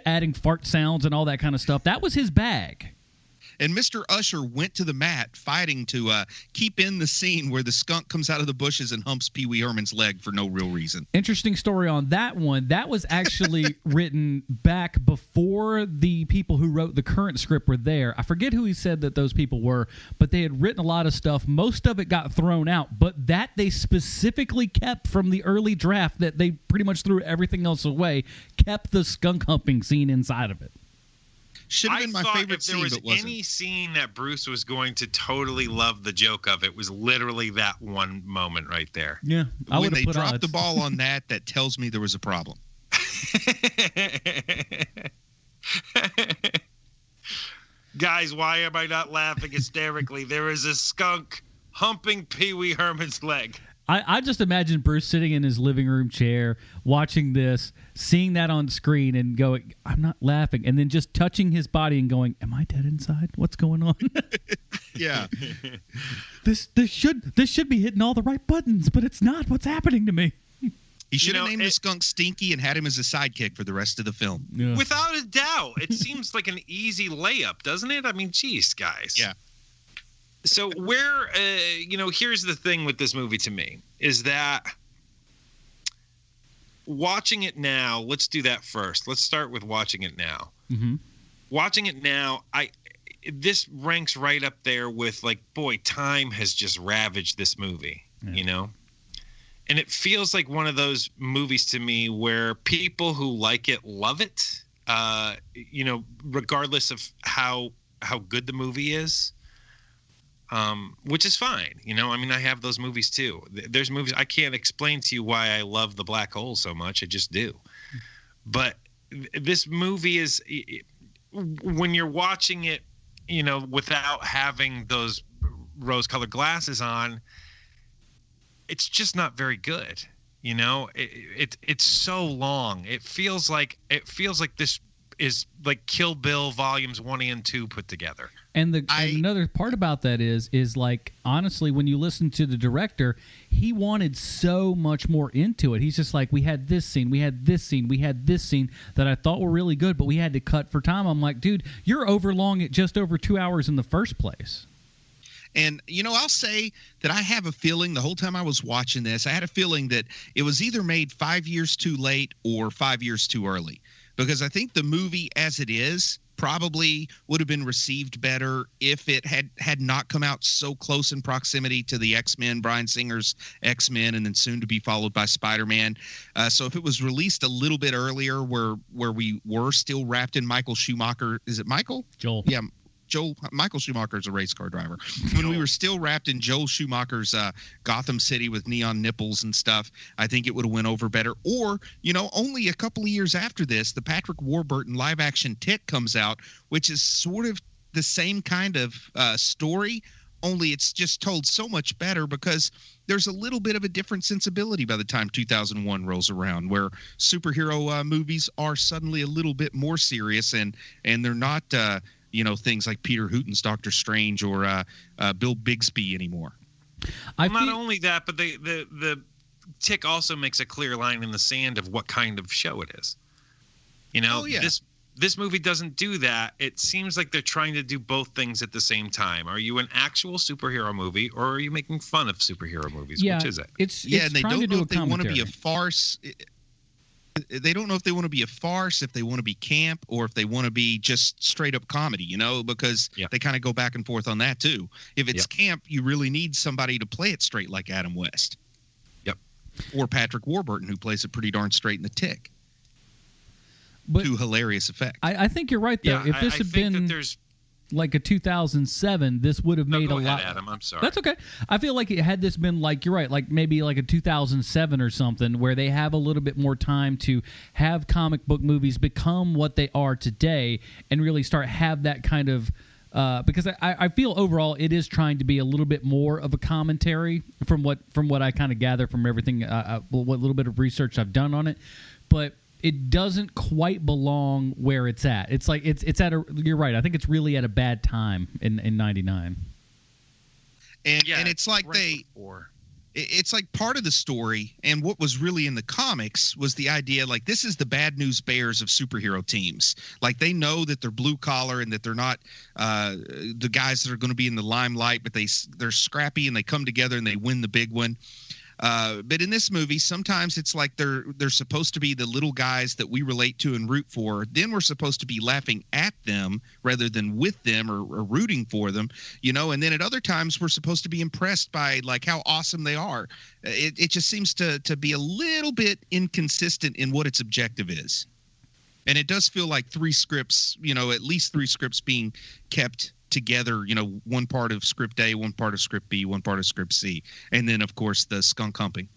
C: adding fart sounds and all that kind of stuff. That was his bag.
D: And Mr. Usher went to the mat fighting to keep in the scene where the skunk comes out of the bushes and humps Pee Wee Herman's leg for no real reason.
C: Interesting story on that one. That was actually written back before the people who wrote the current script were there. I forget who he said that those people were, but they had written a lot of stuff. Most of it got thrown out, but that they specifically kept from the early draft, that they pretty much threw everything else away, kept the skunk humping scene inside of it.
D: Should have been my favorite scene, but wasn't.
E: If there was any scene that Bruce was going to totally love the joke of, it was literally that one moment right there.
C: Yeah.
D: When they dropped the ball on that tells me there was a problem.
E: Guys, why am I not laughing hysterically? There is a skunk humping Pee Wee Herman's leg.
C: I just imagine Bruce sitting in his living room chair, watching this, seeing that on screen and going, I'm not laughing, and then just touching his body and going, am I dead inside? What's going on?
D: Yeah.
C: This should be hitting all the right buttons, but it's not. What's happening to me?
D: He should have named the skunk Stinky and had him as a sidekick for the rest of the film.
C: Yeah.
E: Without a doubt. It seems like an easy layup, doesn't it? I mean, geez, guys.
D: Yeah.
E: So here's the thing with this movie to me, is that watching it now, let's do that first. Let's start with watching it now.
C: Mm-hmm.
E: Watching it now, this ranks right up there with, like, boy, time has just ravaged this movie, And it feels like one of those movies to me where people who like it love it, regardless of how good the movie is. Which is fine. I have those movies too. There's movies I can't explain to you why I love The Black Hole so much. I just do. But this movie is, when you're watching it, without having those rose-colored glasses on, it's just not very good. It's so long. It feels like this is like Kill Bill volumes 1 and 2 put together.
C: And another part about that is like, honestly, when you listen to the director, he wanted so much more into it. He's just like, we had this scene, we had this scene, we had this scene that I thought were really good, but we had to cut for time. I'm like, dude, you're overlong at just over 2 hours in the first place.
D: And, I'll say that I have a feeling the whole time I was watching this, I had a feeling that it was either made 5 years too late or 5 years too early. Because I think the movie as it is probably would have been received better if it had not come out so close in proximity to the X-Men, Bryan Singer's X-Men, and then soon to be followed by Spider-Man. So if it was released a little bit earlier where we were still wrapped in Michael Schumacher. Is it Michael?
C: Joel.
D: Yeah. Michael Schumacher's a race car driver. When we were still wrapped in Joel Schumacher's Gotham City with neon nipples and stuff, I think it would have went over better. Or, only a couple of years after this, the Patrick Warburton live-action Tick comes out, which is sort of the same kind of story, only it's just told so much better because there's a little bit of a different sensibility by the time 2001 rolls around, where superhero movies are suddenly a little bit more serious and they're not things like Peter Hooton's Doctor Strange or Bill Bixby anymore.
E: Not only that, but the Tick also makes a clear line in the sand of what kind of show it is. This movie doesn't do that. It seems like they're trying to do both things at the same time. Are you an actual superhero movie, or are you making fun of superhero movies?
C: Yeah,
E: which is it?
D: And they don't know if they want to be a farce. They don't know if they want to be a farce, if they want to be camp, or if they want to be just straight up comedy, because they kind of go back and forth on that too. If it's camp, you really need somebody to play it straight like Adam West.
E: Yep.
D: or Patrick Warburton, who plays it pretty darn straight in The Tick.
C: But
D: to hilarious effect.
C: I think you're right, though.
E: Yeah,
C: if this had been like a 2007, this would have made
E: go
C: a
E: ahead,
C: lot.
E: Adam, I'm sorry.
C: That's okay. I feel like had this been like, you're right, like maybe like a 2007 or something, where they have a little bit more time to have comic book movies become what they are today and really start have that kind of. Because I feel overall it is trying to be a little bit more of a commentary from what I kind of gather from everything, what little bit of research I've done on it, but it doesn't quite belong where it's at. It's like it's at a. You're right. I think it's really at a bad time in '99.
D: And it's like it's like part of the story, and what was really in the comics was the idea like this is the bad news bears of superhero teams. Like they know that they're blue collar and that they're not the guys that are going to be in the limelight, but they're scrappy and they come together and they win the big one. But in this movie, sometimes it's like they're supposed to be the little guys that we relate to and root for. Then we're supposed to be laughing at them rather than with them or rooting for them, you know. And then at other times we're supposed to be impressed by like how awesome they are. It just seems to be a little bit inconsistent in what its objective is. And it does feel like three scripts, you know, at least three scripts being kept together, you know, one part of script A, one part of script B, one part of script C, and then of course the skunk humping.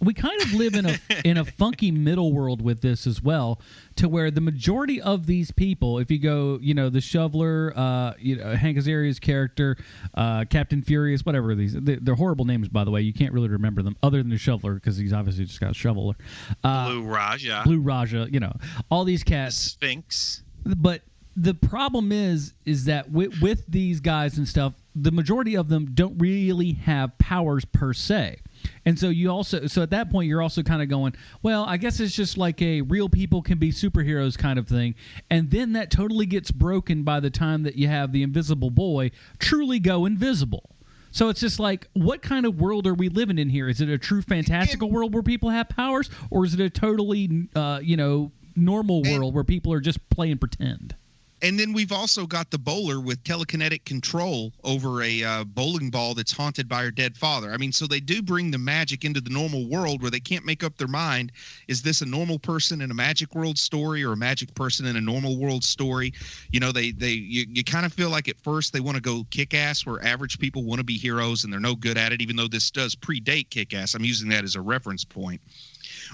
C: We kind of live in a funky middle world with this as well, to where the majority of these people, if you go, you know, the Shoveler, Hank Azaria's character, Captain Furious, whatever they're horrible names, by the way. You can't really remember them other than the Shoveler because he's obviously just got a Shoveler.
E: Blue Raja,
C: you know, all these cats.
E: The Sphinx.
C: But the problem is that with these guys and stuff, the majority of them don't really have powers per se. And so so at that point, you're also kind of going, well, I guess it's just like a real people can be superheroes kind of thing. And then that totally gets broken by the time that you have the Invisible Boy truly go invisible. So it's just like, what kind of world are we living in here? Is it a true fantastical world where people have powers? Or is it a totally, normal world where people are just playing pretend?
D: And then we've also got the bowler with telekinetic control over a bowling ball that's haunted by her dead father. I mean, so they do bring the magic into the normal world where they can't make up their mind. Is this a normal person in a magic world story or a magic person in a normal world story? You know, you kind of feel like at first they want to go kick-ass where average people want to be heroes and they're no good at it, even though this does predate kick-ass. I'm using that as a reference point.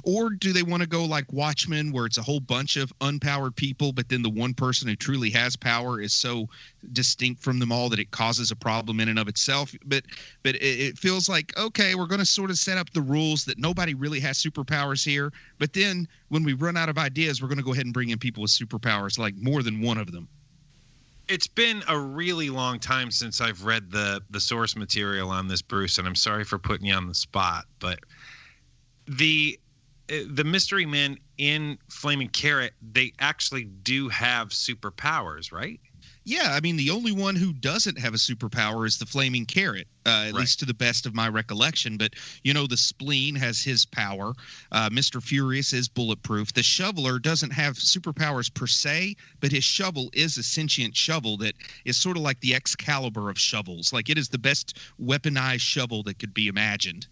D: Or do they want to go like Watchmen, where it's a whole bunch of unpowered people, but then the one person who truly has power is so distinct from them all that it causes a problem in and of itself? But it feels like, okay, we're going to sort of set up the rules that nobody really has superpowers here. But then when we run out of ideas, we're going to go ahead and bring in people with superpowers, like more than one of them.
E: It's been a really long time since I've read the source material on this, Bruce, and I'm sorry for putting you on the spot, but the mystery men in Flaming Carrot, they actually do have superpowers, right?
D: Yeah, I mean, the only one who doesn't have a superpower is the Flaming Carrot, at least to the best of my recollection. But, you know, the Spleen has his power. Mr. Furious is bulletproof. The Shoveler doesn't have superpowers per se, but his shovel is a sentient shovel that is sort of like the Excalibur of shovels. Like, it is the best weaponized shovel that could be imagined.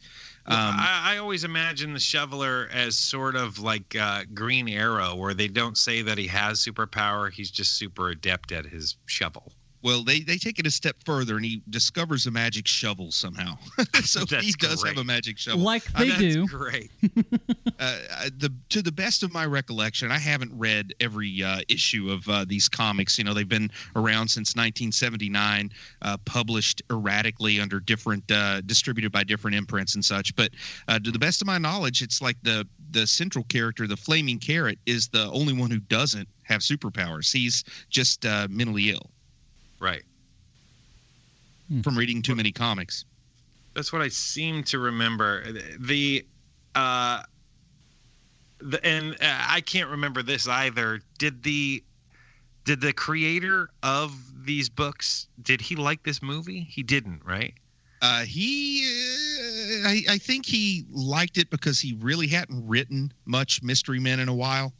E: Well, I always imagine the Shoveler as sort of like Green Arrow, where they don't say that he has superpower. He's just super adept at his shovel.
D: Well, they take it a step further, and he discovers a magic shovel somehow. So he does have a magic shovel.
C: Like they do.
E: That's great.
D: To the best of my recollection, I haven't read every issue of these comics. You know, they've been around since 1979, published erratically under different, distributed by different imprints and such. But to the best of my knowledge, it's like the central character, the Flaming Carrot, is the only one who doesn't have superpowers. He's just mentally ill.
E: Right.
D: From reading too many comics.
E: That's what I seem to remember. And I can't remember this either. Did the creator of these books, did he like this movie? He didn't, right?
D: I think he liked it because he really hadn't written much Mystery Men in a while.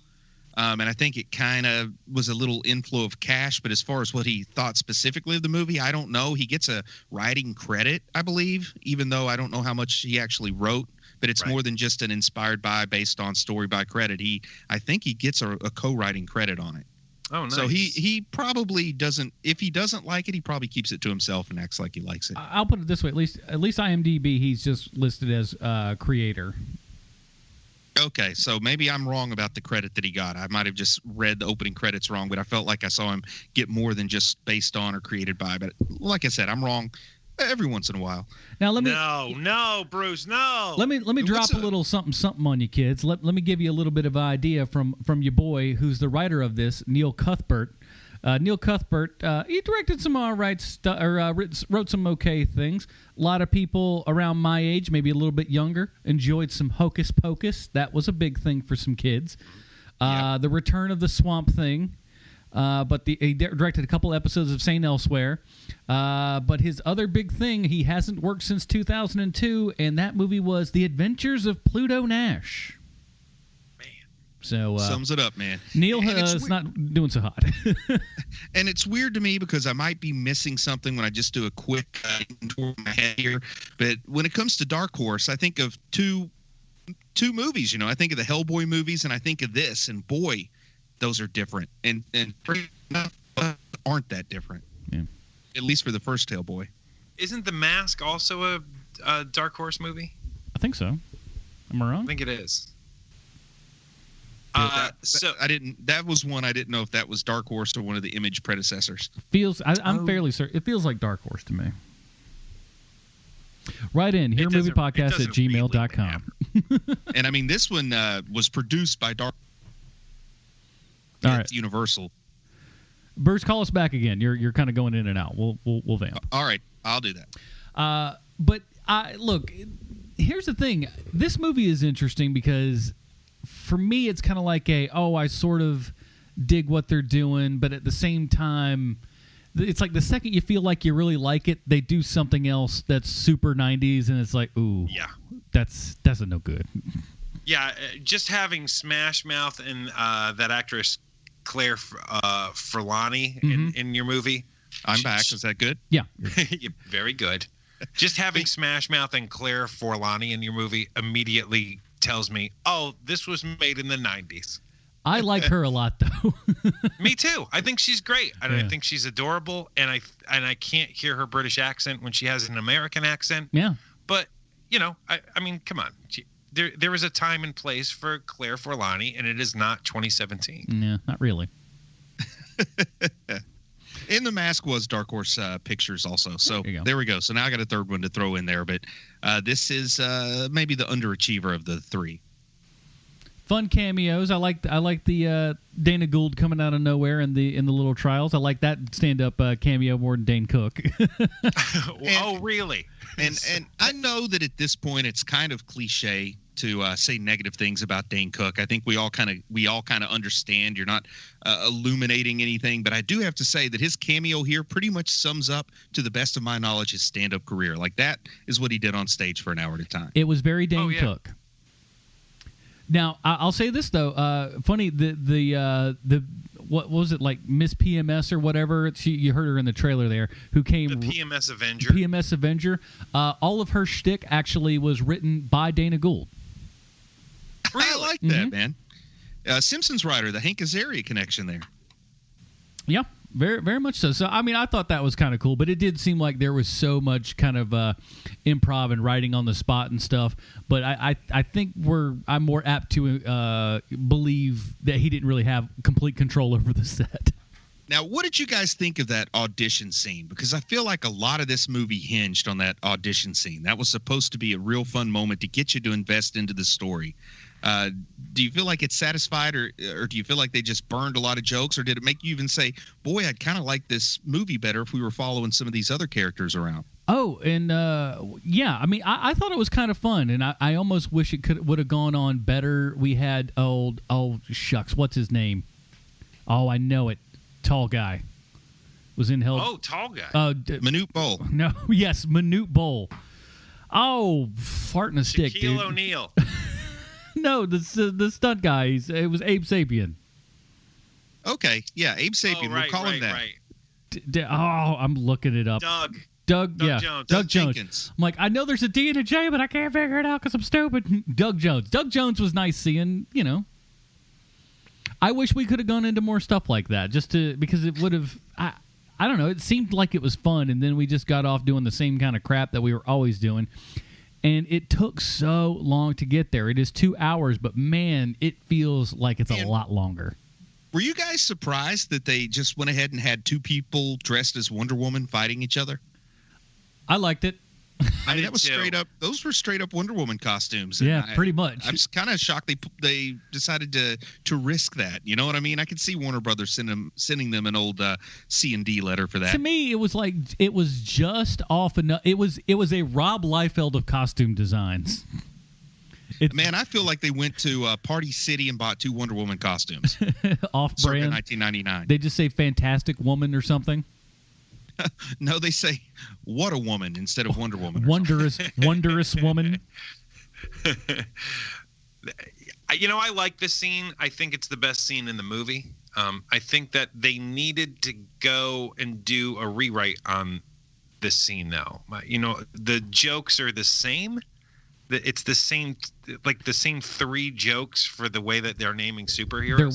D: And I think it kind of was a little inflow of cash. But as far as what he thought specifically of the movie, I don't know. He gets a writing credit, I believe, even though I don't know how much he actually wrote. but it's more than just an inspired by, based on, story by credit. I think he gets a co-writing credit on it.
E: Oh, nice.
D: So he probably doesn't. If he doesn't like it, he probably keeps it to himself and acts like he likes it.
C: I'll put it this way: at least IMDb, he's just listed as creator.
D: Okay, so maybe I'm wrong about the credit that he got. I might have just read the opening credits wrong, but I felt like I saw him get more than just based on or created by. But like I said, I'm wrong every once in a while.
C: Now let me
E: no, Bruce, no.
C: Let me drop a little something on you kids. Let me give you a little bit of idea from your boy, who's the writer of this, Neil Cuthbert. Neil Cuthbert, he directed some all right stuff, or wrote some okay things. A lot of people around my age, maybe a little bit younger, enjoyed some Hocus Pocus. That was a big thing for some kids. The Return of the Swamp Thing. But he directed a couple episodes of St. Elsewhere. But his other big thing, he hasn't worked since 2002, and that movie was The Adventures of Pluto Nash. So
D: sums it up, man.
C: Neil is not doing so hot.
D: And it's weird to me because I might be missing something when I just do a quick tour of my head here. But when it comes to Dark Horse, I think of two movies. You know, I think of the Hellboy movies, and I think of this. And boy, those are different, and pretty enough aren't that different.
C: Yeah.
D: At least for the first Hellboy.
E: Isn't The Mask also a Dark Horse movie?
C: I think so. Am I wrong?
E: I think it is.
D: That was one I didn't know if that was Dark Horse or one of the Image predecessors.
C: I'm fairly certain. It feels like Dark Horse to me. Write in hearmoviepodcast@gmail.com.
D: And I mean, this one was produced by Dark.
C: All right,
D: Universal.
C: Bruce, call us back again. You're kind of going in and out. We'll vamp.
D: All right, I'll do that.
C: But look, here's the thing. This movie is interesting because, for me, it's kind of like I sort of dig what they're doing, but at the same time, it's like the second you feel like you really like it, they do something else that's super 90s, and it's like, ooh,
E: yeah,
C: that's a no good.
E: Yeah, just having Smash Mouth and that actress Claire Forlani in your movie.
D: I'm back. Is that good?
C: Yeah.
E: Very good. Just having Smash Mouth and Claire Forlani in your movie immediately tells me, oh, this was made in the 90s.
C: I like her a lot, though.
E: Me too. I think she's great. I think she's adorable, and I can't hear her British accent when she has an American accent.
C: Yeah.
E: But, you know, I mean, come on. There is a time and place for Claire Forlani, and it is not 2017.
C: Yeah, not really.
D: And The Mask was Dark Horse Pictures also. So there we go. So now I got a third one to throw in there, but this is maybe the underachiever of the three.
C: Fun cameos. I like the Dana Gould coming out of nowhere in the Little Trials. I like that stand-up cameo more than Dane Cook.
E: Oh, really?
D: And I know that at this point it's kind of cliche to say negative things about Dane Cook. I think we all kind of understand. You're not illuminating anything, but I do have to say that his cameo here pretty much sums up, to the best of my knowledge, his stand-up career. Like, that is what he did on stage for an hour at a time.
C: It was very Dane Cook. Now, I'll say this though. Funny, the what was it, like Miss PMS or whatever? You heard her in the trailer there. Who came?
E: The PMS Avenger.
C: PMS Avenger. All of her shtick actually was written by Dana Gould.
E: Really?
D: I like that, man. Simpsons writer, the Hank Azaria connection there.
C: Yeah, very, very much so. So, I mean, I thought that was kind of cool, but it did seem like there was so much kind of improv and writing on the spot and stuff. But I think I'm more apt to believe that he didn't really have complete control over the set.
D: Now, what did you guys think of that audition scene? Because I feel like a lot of this movie hinged on that audition scene. That was supposed to be a real fun moment to get you to invest into the story. Do you feel like it's satisfied, or do you feel like they just burned a lot of jokes, or did it make you even say, boy, I'd kind of like this movie better if we were following some of these other characters around?
C: Oh, and yeah, I mean, I thought it was kind of fun, and I almost wish it would have gone on better. We had shucks, what's his name? Oh, I know it. Tall guy was in Hell.
E: Oh, tall guy.
D: Manute Bol.
C: No, yes, Manute Bol. Oh, farting a stick, dude.
E: Shaquille O'Neal.
C: No, the stunt guy. It was Abe Sapien.
D: Okay, yeah, Abe Sapien.
E: Oh, right,
D: we'll call him that.
E: Right.
C: I'm looking it up.
E: Doug.
C: Doug Jones.
D: Jenkins.
C: I'm like, I know there's a D and a J, but I can't figure it out because I'm stupid. Doug Jones. Doug Jones was nice seeing, I wish we could have gone into more stuff like that because it would have, I don't know, it seemed like it was fun, and then we just got off doing the same kind of crap that we were always doing. And it took so long to get there. It is 2 hours, but man, it feels like it's a lot longer.
D: Were you guys surprised that they just went ahead and had two people dressed as Wonder Woman fighting each other?
C: I liked it.
D: I mean, that was straight up. Those were straight up Wonder Woman costumes.
C: Yeah, pretty much.
D: I'm just kind of shocked they decided to risk that. You know what I mean? I could see Warner Brothers sending them an old C&D letter for that.
C: To me, it was like it was just off enough. It was a Rob Liefeld of costume designs.
D: Man, I feel like they went to Party City and bought two Wonder Woman costumes.
C: Off-brand.
D: 1999.
C: They just say "Fantastic Woman" or something.
D: No, they say "What a Woman" instead of Wonder Woman.
C: Wondrous woman.
E: I like this scene. I think it's the best scene in the movie. I think that they needed to go and do a rewrite on this scene, though. The jokes are the same. It's the same, like the same three jokes for the way that they're naming superheroes.
C: They're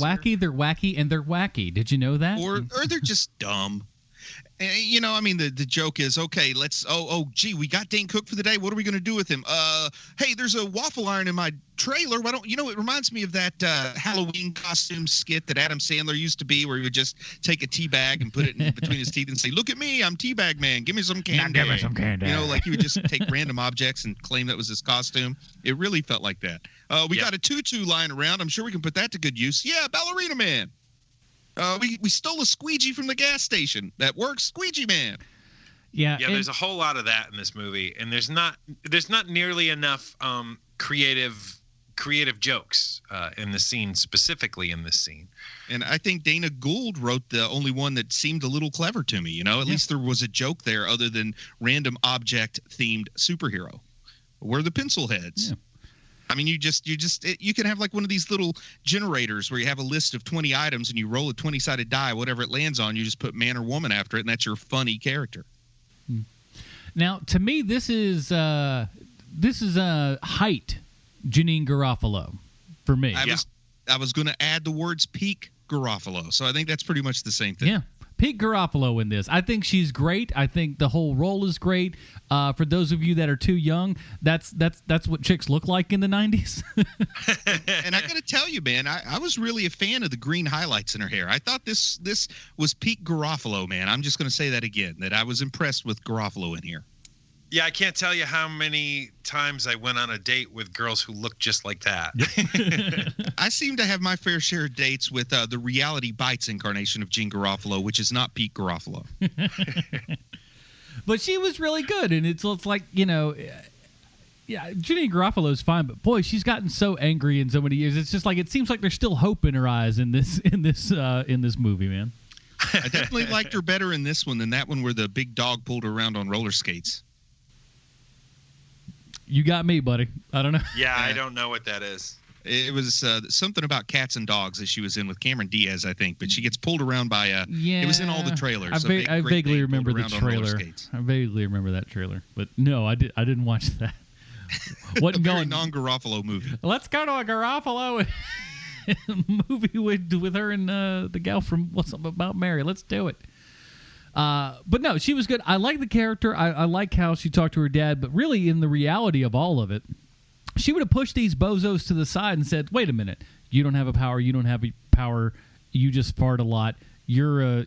C: wacky, and they're wacky. Did you know that?
D: Or they're just dumb. The joke is, okay, let's, gee, we got Dane Cook for the day. What are we going to do with him? Hey, there's a waffle iron in my trailer. Why don't, it reminds me of that Halloween costume skit that Adam Sandler used to be, where he would just take a tea bag and put it in between his teeth and say, look at me, I'm Teabag Man. Give me some candy.
C: Give me some candy.
D: Like he would just take random objects and claim that was his costume. It really felt like that. We got a tutu lying around. I'm sure we can put that to good use. Yeah, Ballerina Man. We stole a squeegee from the gas station. That works, Squeegee Man.
C: Yeah,
E: there's a whole lot of that in this movie, and there's not nearly enough creative jokes in the scene, specifically in this scene.
D: And I think Dana Gould wrote the only one that seemed a little clever to me. At least there was a joke there other than random object themed superhero. Where are the pencil heads? Yeah. I mean, you can have like one of these little generators where you have a list of 20 items and you roll a 20-sided die. Whatever it lands on, you just put man or woman after it, and that's your funny character.
C: Now, to me, this is height Janine Garofalo for me.
D: I was going to add the words peak Garofalo, so I think that's pretty much the same thing.
C: Yeah. Peak Garofalo in this. I think she's great. I think the whole role is great. For those of you that are too young, that's what chicks look like in the 90s.
D: And I got to tell you, man, I was really a fan of the green highlights in her hair. I thought this was peak Garofalo, man. I'm just going to say that again, that I was impressed with Garofalo in here.
E: Yeah, I can't tell you how many times I went on a date with girls who looked just like that.
D: I seem to have my fair share of dates with the Reality Bites incarnation of Jean Garofalo, which is not Pete Garofalo.
C: But she was really good, and it's like, Janine Garofalo is fine, but boy, she's gotten so angry in so many years. It's just like it seems like there's still hope in her eyes in this movie, man.
D: I definitely liked her better in this one than that one where the big dog pulled her around on roller skates.
C: You got me, buddy. I don't know.
E: Yeah, I don't know what that is.
D: It was something about cats and dogs that she was in with Cameron Diaz, I think. But she gets pulled around by it was in all the trailers.
C: I vaguely remember the trailer. I vaguely remember that trailer. But no, I didn't watch that.
D: Wasn't going non-Garofalo movie.
C: Let's go to a Garofalo movie with her and the gal from What's Up About Mary. Let's do it. But no, she was good. I like the character. I like how she talked to her dad. But really, in the reality of all of it, she would have pushed these bozos to the side and said, wait a minute. You don't have a power. You don't have a power. You just fart a lot. You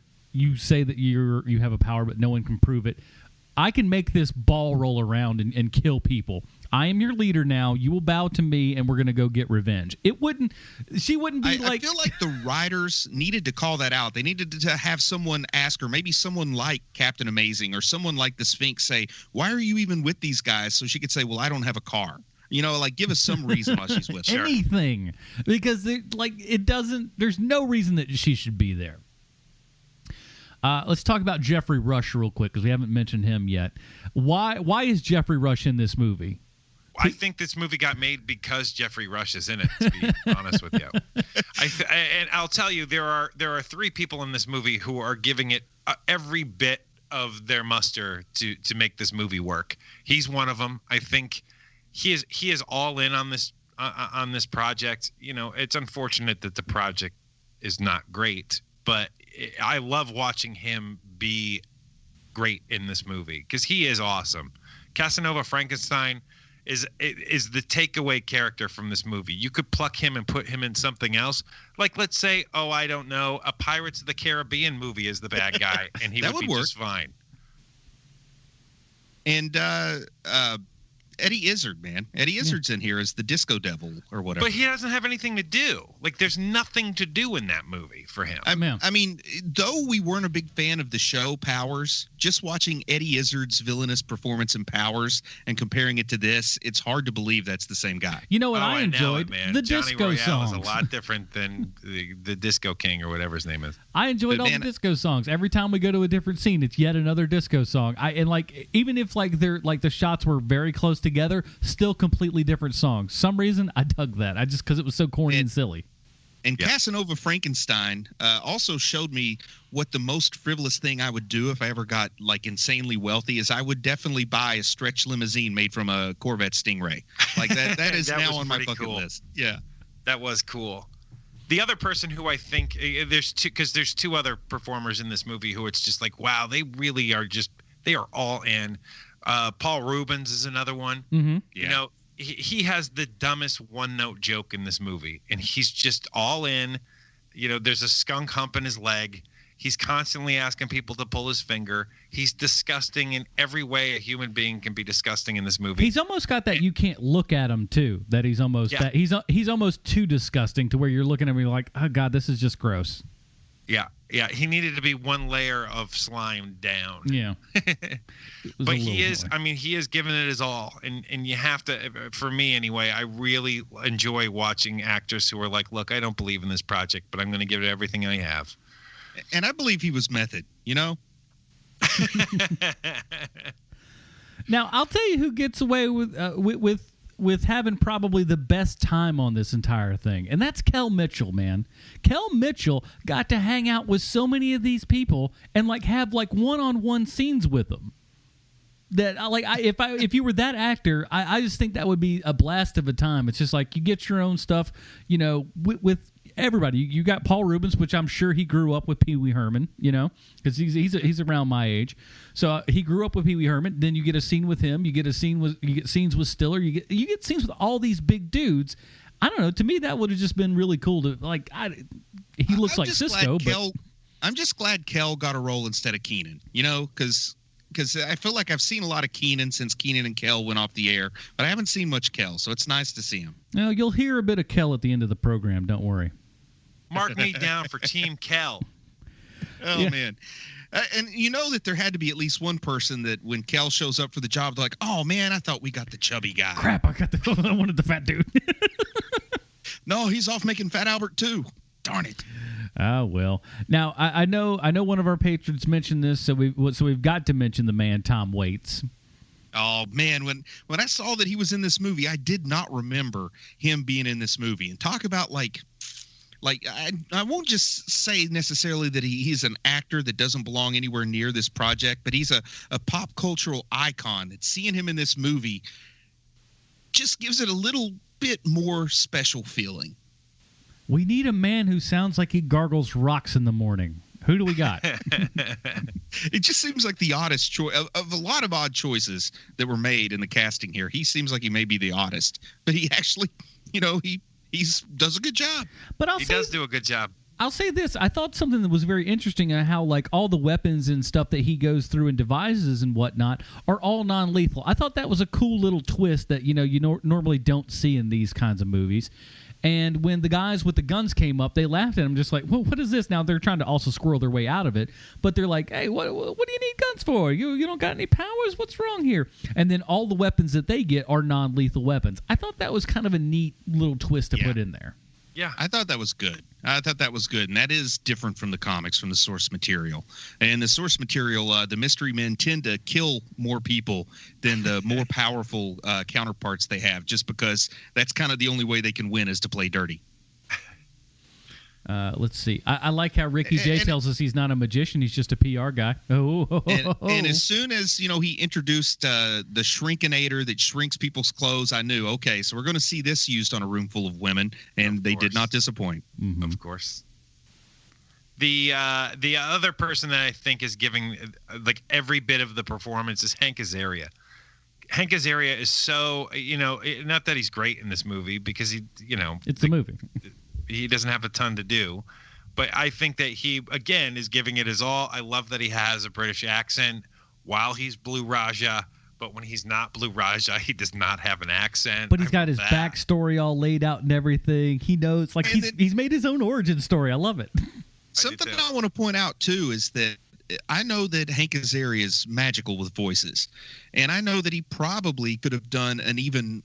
C: say that you have a power, but no one can prove it. I can make this ball roll around and kill people. I am your leader now. You will bow to me, and we're going to go get revenge. She wouldn't be like...
D: I feel like the writers needed to call that out. They needed to have someone ask her, maybe someone like Captain Amazing or someone like the Sphinx say, why are you even with these guys? So she could say, well, I don't have a car. Give us some reason why she's with her.
C: Anything. Because there's no reason that she should be there. Let's talk about Jeffrey Rush real quick because we haven't mentioned him yet. Why is Jeffrey Rush in this movie?
E: I think this movie got made because Jeffrey Rush is in it, to be honest with you. And I'll tell you, there are three people in this movie who are giving it every bit of their muster to make this movie work. He's one of them. I think he is all in on this project. You know, it's unfortunate that the project is not great, but I love watching him be great in this movie because he is awesome. Casanova Frankenstein is the takeaway character from this movie. You could pluck him and put him in something else. Like, let's say, I don't know, a Pirates of the Caribbean movie is the bad guy, and he would be just fine.
D: And Eddie Izzard, man. Eddie Izzard's in here as the disco devil or whatever.
E: But he doesn't have anything to do. Like, there's nothing to do in that movie for him.
D: I mean, though we weren't a big fan of the show Powers, just watching Eddie Izzard's villainous performance in Powers and comparing it to this, it's hard to believe that's the same guy.
C: You know what I enjoyed?
E: Man.
C: The
E: Johnny
C: disco
E: Royale
C: songs.
E: is a lot different than the Disco King or whatever his name is.
C: I enjoyed all the disco songs. Every time we go to a different scene, it's yet another disco song. Even if they're the shots were very close together, still completely different songs. Some reason I dug that. Because it was so corny and silly.
D: And Casanova Frankenstein also showed me what the most frivolous thing I would do if I ever got insanely wealthy is I would definitely buy a stretch limousine made from a Corvette Stingray. Like that is now on my bucket list. Yeah,
E: that was cool. The other person who I think there's two other performers in this movie who it's just like, wow, they really are they are all in. Paul Rubens is another one.
C: Mm-hmm.
E: You know, he has the dumbest one-note joke in this movie, and he's just all in. You know, there's a skunk hump in his leg. He's constantly asking people to pull his finger. He's disgusting in every way a human being can be disgusting in this movie.
C: He's almost got that you can't look at him too. That he's almost that he's almost too disgusting to where you're looking at him like, oh God, this is just gross.
E: Yeah. He needed to be one layer of slime down.
C: Yeah.
E: But he is, he is giving it his all. And you have to, for me anyway, I really enjoy watching actors who are like, look, I don't believe in this project, but I'm going to give it everything I have.
D: And I believe he was method, you know?
C: Now, I'll tell you who gets away with having probably the best time on this entire thing, and that's Kel Mitchell, man. Kel Mitchell got to hang out with so many of these people and have one-on-one scenes with them. That if you were that actor, I just think that would be a blast of a time. It's just like you get your own stuff, you know, with everybody. You got Paul Rubens, which I'm sure he grew up with Pee Wee Herman, you know, because he's around my age. So he grew up with Pee Wee Herman. Then you get a scene with him. You get scenes with Stiller. You get scenes with all these big dudes. I don't know. To me, that would have just been really cool to he looks like Cisco.
D: I'm just glad Kel got a role instead of Keenan. You know, because I feel like I've seen a lot of Keenan since Keenan and Kel went off the air, but I haven't seen much Kel, so it's nice to see him.
C: No, you'll hear a bit of Kel at the end of the program. Don't worry.
E: Mark me down for Team Kel.
D: Oh, yeah. Man. And you know that there had to be at least one person that when Kel shows up for the job, they're like, oh, man, I thought we got the chubby guy.
C: Crap, I wanted the fat dude.
D: No, he's off making Fat Albert, too. Darn it.
C: Oh, well. Now, I know one of our patrons mentioned this, so we've got to mention the man, Tom Waits.
D: Oh, man, when I saw that he was in this movie, I did not remember him being in this movie. And talk about, I won't just say necessarily that he's an actor that doesn't belong anywhere near this project, but he's a pop cultural icon that seeing him in this movie just gives it a little bit more special feeling.
C: We need a man who sounds like he gargles rocks in the morning. Who do we got?
D: It just seems like the oddest choice of a lot of odd choices that were made in the casting here. He seems like he may be the oddest, but he actually, you know, he does a good job.
C: But
E: he does do a good job.
C: I'll say this. I thought something that was very interesting on how all the weapons and stuff that he goes through and devises and whatnot are all non-lethal. I thought that was a cool little twist that, you know, normally don't see in these kinds of movies. And when the guys with the guns came up, they laughed at him just like, well, what is this? Now they're trying to also squirrel their way out of it. But they're like, hey, what do you need guns for? You don't got any powers? What's wrong here? And then all the weapons that they get are non-lethal weapons. I thought that was kind of a neat little twist to put in there.
D: Yeah, I thought that was good. And that is different from the comics, from the source material. And the source material, the mystery men tend to kill more people than the more powerful counterparts they have, just because that's kind of the only way they can win is to play dirty.
C: Let's see. I like how Ricky J tells us he's not a magician. He's just a PR guy.
D: And as soon as, he introduced the Shrinkinator that shrinks people's clothes, I knew, okay, so we're going to see this used on a room full of women, and they did not disappoint.
C: Mm-hmm.
E: Of course. The other person that I think is giving like every bit of the performance is Hank Azaria. Hank Azaria is so, not that he's great in this movie because he,
C: it's a movie.
E: He doesn't have a ton to do, but I think that he, again, is giving it his all. I love that he has a British accent while he's Blue Raja, but when he's not Blue Raja, he does not have an accent.
C: But he's got his backstory all laid out and everything. He knows, like, he's made his own origin story. I love it.
D: Something I want to point out, too, is that I know that Hank Azaria is magical with voices, and I know that he probably could have done an even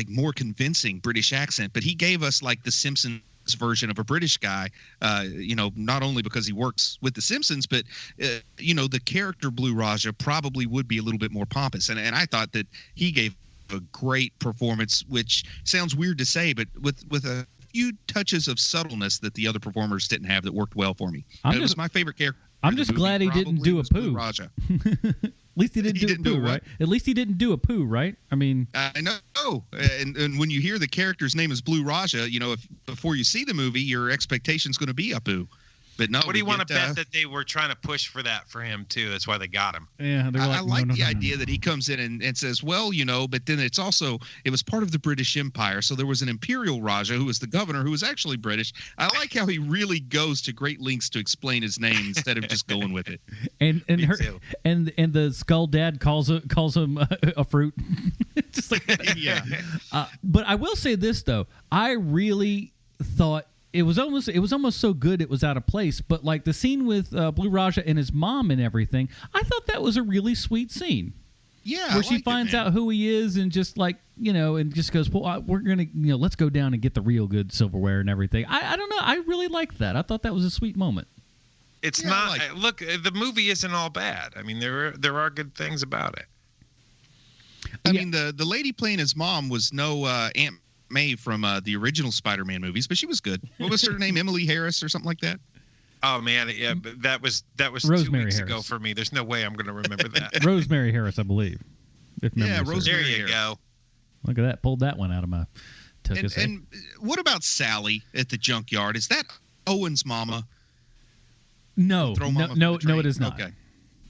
D: more convincing British accent, but he gave us like the Simpsons version of a British guy, not only because he works with the Simpsons, but the character Blue Raja probably would be a little bit more pompous, and I thought that he gave a great performance, which sounds weird to say, but with a few touches of subtleness that the other performers didn't have that worked well for me. It was my favorite character.
C: I'm just glad he didn't do a poo. At least he didn't do a poo, right? At least he didn't do a poo, right? I mean,
D: I know. And when you hear the character's name is Blue Raja, if before you see the movie, your expectation's going to be a poo. But no.
E: What do you want to bet that they were trying to push for that for him too? That's why they got him.
C: Yeah,
D: I like the idea that he comes in and says, well, but then it was part of the British Empire, so there was an Imperial Raja who was the governor who was actually British. I like how he really goes to great lengths to explain his name instead of just going with it.
C: And the Skull Dad calls him a fruit, just like that.
D: Yeah.
C: But I will say this though, I really thought. It was almost so good it was out of place, but like the scene with Blue Raja and his mom and everything, I thought that was a really sweet scene.
D: Yeah,
C: where she finds out who he is and just like and just goes, well, we're gonna let's go down and get the real good silverware and everything. I don't know, I really liked that. I thought that was a sweet moment.
E: It's not look, the movie isn't all bad. I mean, there are good things about it.
D: I mean, the lady playing his mom was no Aunt May from the original Spider-Man movies, but she was good. What was her name? Emily Harris or something like that?
E: Oh man, yeah, but that was
C: Rosemary
E: 2 weeks
C: Harris.
E: ago for me. There's no way I'm going to remember that.
C: Rosemary Harris, I believe.
D: Rosemary.
E: There you go.
C: Look at that. Pulled that one out of my.
D: And what about Sally at the junkyard? Is that Owen's mama?
C: No, it is not.
D: Okay.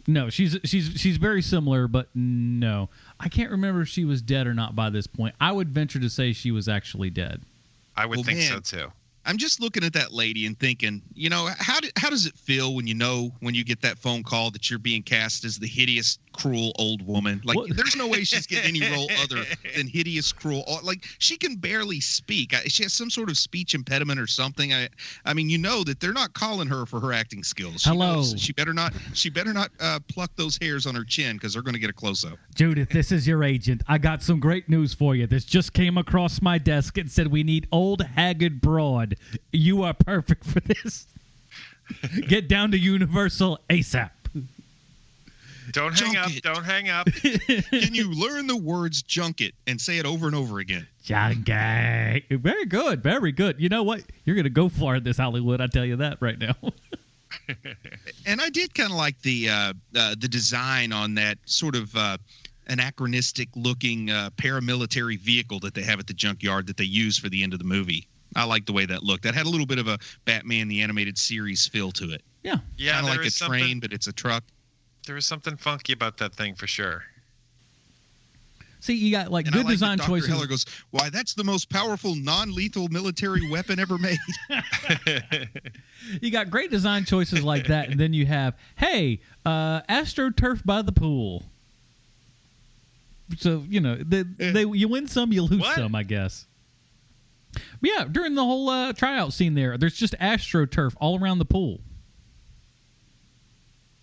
C: No, she's very similar, but no. I can't remember if she was dead or not by this point. I would venture to say she was actually dead.
E: I would think so too.
D: I'm just looking at that lady and thinking, how does it feel when you get that phone call that you're being cast as the hideous, cruel old woman? Like, there's no way she's getting any role other than hideous, cruel. Like, she can barely speak. She has some sort of speech impediment or something. I mean, that they're not calling her for her acting skills. She better not pluck those hairs on her chin because they're going to get a close up.
C: Judith, this is your agent. I got some great news for you. This just came across my desk and said we need old haggard broad. You are perfect for this. Get down to Universal ASAP.
E: Don't hang up. Don't hang up.
D: Can you learn the words junket and say it over and over again?
C: Junket. Very good. Very good. You know what? You're going to go far in this Hollywood. I tell you that right now.
D: And I did kind of like the design on that sort of anachronistic looking paramilitary vehicle that they have at the junkyard that they use for the end of the movie. I like the way that looked. That had a little bit of a Batman the Animated Series feel to it.
C: Yeah.
D: Kind of like a train, but it's a truck.
E: There was something funky about that thing for sure.
C: See, you got good design
D: Dr.
C: choices.
D: Heller goes, why, that's the most powerful non-lethal military weapon ever made.
C: You got great design choices like that, and then you have, AstroTurf by the pool. So, you win some, you lose some, I guess. Yeah, during the whole tryout scene there's just AstroTurf all around the pool.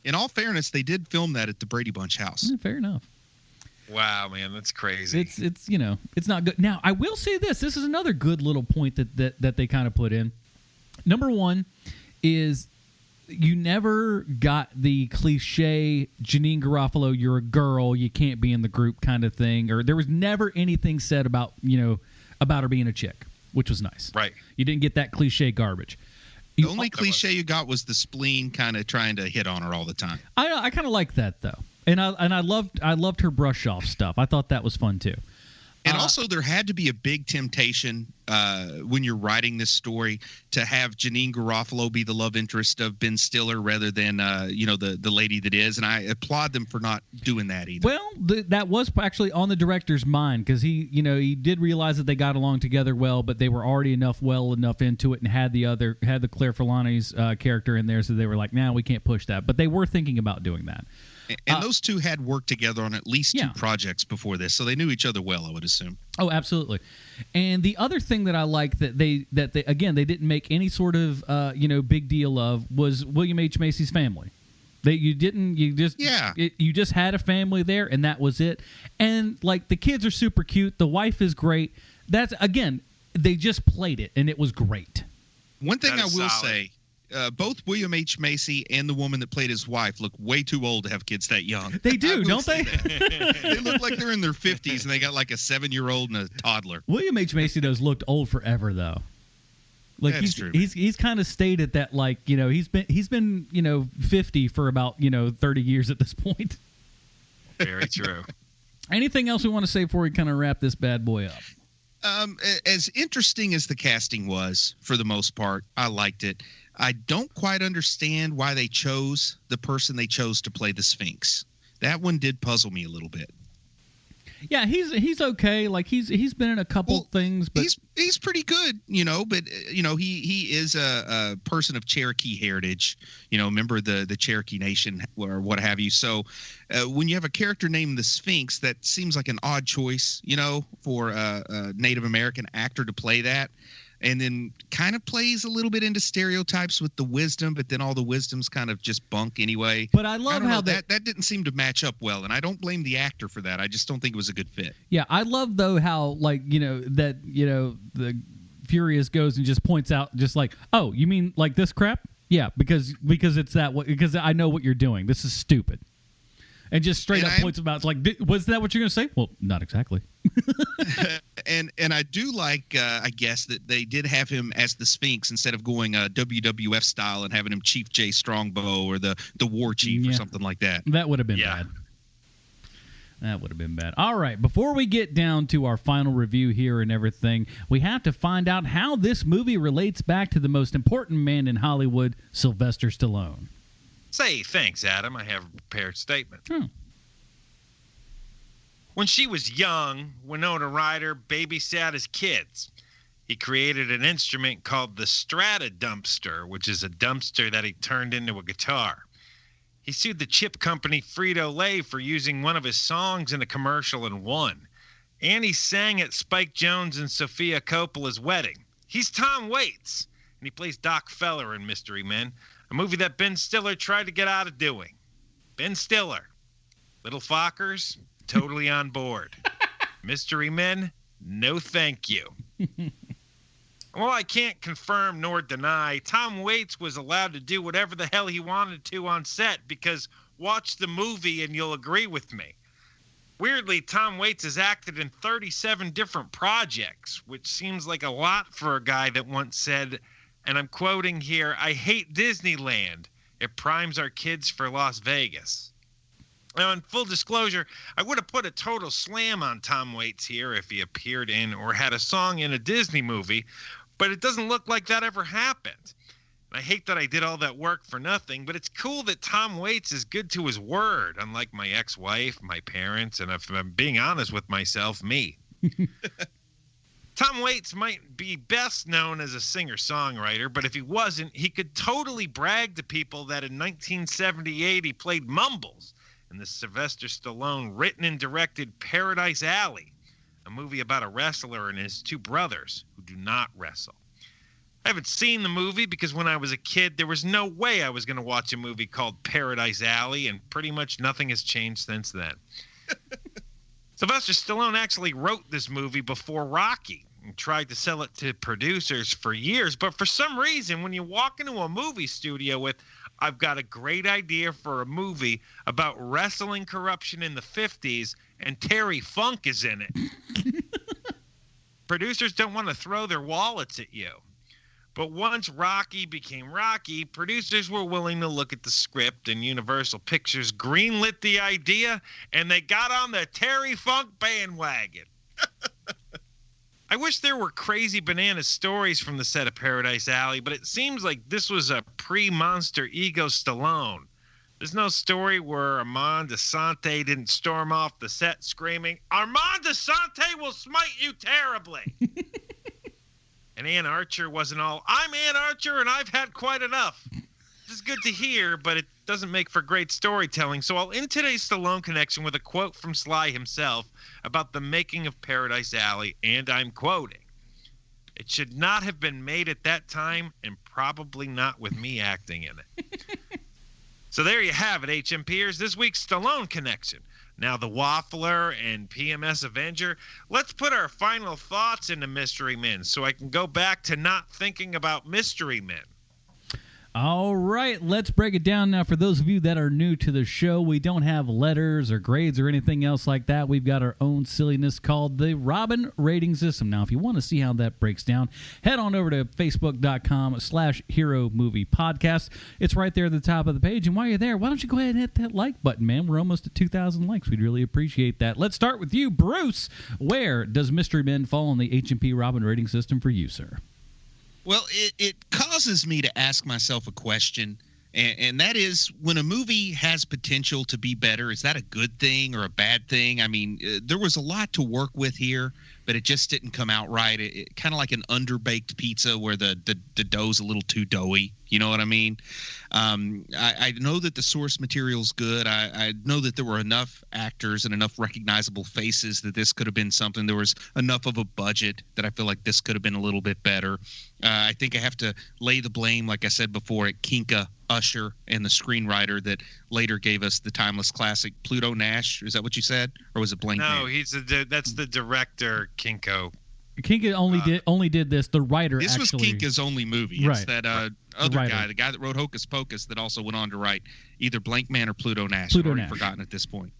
D: In all fairness, they did film that at the Brady Bunch house.
C: Fair enough.
E: Wow, man, that's crazy.
C: It's it's not good. Now, I will say this. This is another good little point that they kind of put in. Number one is you never got the cliche Janine Garofalo, you're a girl, you can't be in the group kind of thing. Or there was never anything said about her being a chick, which was nice.
E: Right.
C: You didn't get that cliche garbage.
D: The only cliche you got was the spleen kind of trying to hit on her all the time.
C: I kind of like that though, and I loved her brush off stuff. I thought that was fun too.
D: And also, there had to be a big temptation when you're writing this story to have Janine Garofalo be the love interest of Ben Stiller rather than the lady that is. And I applaud them for not doing that either.
C: Well, that was actually on the director's mind because he did realize that they got along together well, but they were already well enough into it and had the Claire Forlani's character in there, so they were like, "Nah, we can't push that." But they were thinking about doing that.
D: And those two had worked together on at least two projects before this, so they knew each other well, I would assume.
C: Oh, absolutely. And the other thing that I like that they didn't make any sort of big deal of was William H. Macy's family. You just had a family there, and that was it. And like the kids are super cute, the wife is great. That's again, they just played it, and it was great.
D: One thing I will say. Both William H. Macy and the woman that played his wife look way too old to have kids that young.
C: They do, don't they?
D: They look like they're in their 50s, and they got like a 7-year-old and a toddler.
C: William H. Macy looked old forever, though. Like
D: That's true.
C: He's kind of stated that he's been 50 for about 30 years at this point.
E: Very true.
C: Anything else we want to say before we kind of wrap this bad boy up?
D: As interesting as the casting was, for the most part, I liked it. I don't quite understand why they chose the person they chose to play the Sphinx. That one did puzzle me a little bit.
C: Yeah, he's okay. Like he's been in a couple things, but
D: he's pretty good, But he is a person of Cherokee heritage, member of the Cherokee Nation or what have you. So when you have a character named the Sphinx, that seems like an odd choice, for a Native American actor to play that. And then kind of plays a little bit into stereotypes with the wisdom, but then all the wisdom's kind of just bunk anway.
C: But I love how
D: that didn't seem to match up well, and I don't blame the actor for that. I just don't think it was a good fit.
C: Yeah, I love though how the Furious goes and just points out just like, oh, you mean like this crap? Yeah, because it's because I know what you're doing. This is stupid. And just straight up points about, it's like, was that what you're going to say? Well, not exactly.
D: And I do like, I guess, that they did have him as the Sphinx instead of going WWF style and having him Chief J Strongbow or the War Chief or something like that.
C: That would have been bad. That would have been bad. All right, before we get down to our final review here and everything, we have to find out how this movie relates back to the most important man in Hollywood, Sylvester Stallone.
E: Say, thanks, Adam. I have a prepared statement. When she was young, Winona Ryder babysat his kids. He created an instrument called the Strata Dumpster, which is a dumpster that he turned into a guitar. He sued the chip company Frito-Lay for using one of his songs in a commercial and won. And he sang at Spike Jonze and Sofia Coppola's wedding. He's Tom Waits, and he plays Doc Feller in Mystery Men, a movie that Ben Stiller tried to get out of doing. Ben Stiller. Little Fockers, totally on board. Mystery Men, no thank you. Well, I can't confirm nor deny Tom Waits was allowed to do whatever the hell he wanted to on set because watch the movie and you'll agree with me. Weirdly, Tom Waits has acted in 37 different projects, which seems like a lot for a guy that once said, and I'm quoting here, "I hate Disneyland. It primes our kids for Las Vegas." Now, in full disclosure, I would have put a total slam on Tom Waits here if he appeared in or had a song in a Disney movie, but it doesn't look like that ever happened. I hate that I did all that work for nothing, but it's cool that Tom Waits is good to his word, unlike my ex-wife, my parents, and if I'm being honest with myself, me. Tom Waits might be best known as a singer-songwriter, but if he wasn't, he could totally brag to people that in 1978 he played Mumbles in the Sylvester Stallone written and directed Paradise Alley, a movie about a wrestler and his two brothers who do not wrestle. I haven't seen the movie because when I was a kid, there was no way I was going to watch a movie called Paradise Alley, and pretty much nothing has changed since then. Sylvester Stallone actually wrote this movie before Rocky and tried to sell it to producers for years, but for some reason, when you walk into a movie studio with, "I've got a great idea for a movie about wrestling corruption in the 50s, and Terry Funk is in it," producers don't want to throw their wallets at you. But once Rocky became Rocky, producers were willing to look at the script, and Universal Pictures greenlit the idea, and they got on the Terry Funk bandwagon. I wish there were crazy banana stories from the set of Paradise Alley, but it seems like this was a pre-Monster Ego Stallone. There's no story where Armand Asante didn't storm off the set screaming, "Armand Asante will smite you terribly." And Ann Archer wasn't all, "I'm Ann Archer and I've had quite enough." This is good to hear, but it doesn't make for great storytelling. So I'll end today's Stallone connection with a quote from Sly himself about the making of Paradise Alley, and I'm quoting, "It should not have been made at that time, and probably not with me acting in it." So there you have it, HMPers, this week's Stallone connection. Now the Waffler and PMS Avenger. Let's put our final thoughts into Mystery Men so I can go back to not thinking about Mystery Men.
C: All right, let's break it down now. For those of you that are new to the show, we don't have letters or grades or anything else like that. We've got our own silliness called the Robin Rating System. Now, if you want to see how that breaks down, head on over to facebook.com/Hero Movie Podcast. It's right there at the top of the page. And while you're there, why don't you go ahead and hit that like button, man? We're almost at 2,000 likes. We'd really appreciate that. Let's start with you, Bruce. Where does Mystery Men fall on the H&P Robin Rating System for you, sir?
D: Well, it causes me to ask myself a question, and that is, when a movie has potential to be better, is that a good thing or a bad thing? I mean, there was a lot to work with here, but it just didn't come out right. It kind of like an underbaked pizza where the dough's a little too doughy. You know what I mean? I know that the source material's good. I know that there were enough actors and enough recognizable faces that this could have been something. There was enough of a budget that I feel like this could have been a little bit better. I think I have to lay the blame, like I said before, at Kinka Usher and the screenwriter that later gave us the timeless classic Pluto Nash. Is that what you said, or was it Blank
E: No,
D: Man?
E: that's the director, Kinko.
C: Kinka only did this. The writer
D: This
C: actually
D: was Kinka's only movie.
C: Right.
D: It's that other guy, the guy that wrote Hocus Pocus, that also went on to write either Blank Man or Pluto Nash. I've already forgotten at this point.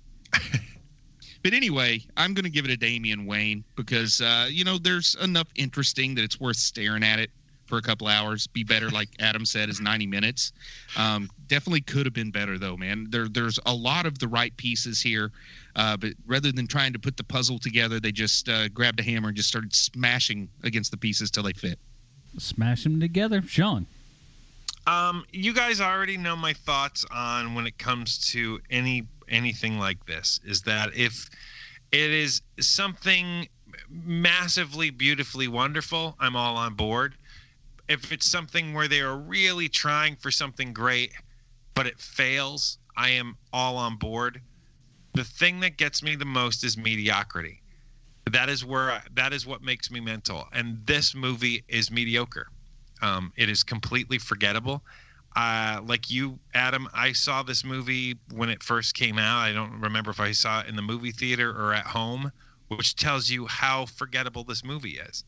D: But anyway, I'm going to give it a Damian Wayne because, there's enough interesting that it's worth staring at it for a couple hours. Be better, like Adam said, is 90 minutes. Definitely could have been better, though, man. There's a lot of the right pieces here. But rather than trying to put the puzzle together, they just grabbed a hammer and just started smashing against the pieces till they fit.
C: Smash them together. Sean.
E: You guys already know my thoughts on when it comes to anything like this, is that if it is something massively, beautifully wonderful, I'm all on board. If it's something where they are really trying for something great, but it fails, I am all on board. The thing that gets me the most is mediocrity. That is what makes me mental. And this movie is mediocre. It is completely forgettable. Like you, Adam, I saw this movie when it first came out. I don't remember if I saw it in the movie theater or at home, which tells you how forgettable this movie is.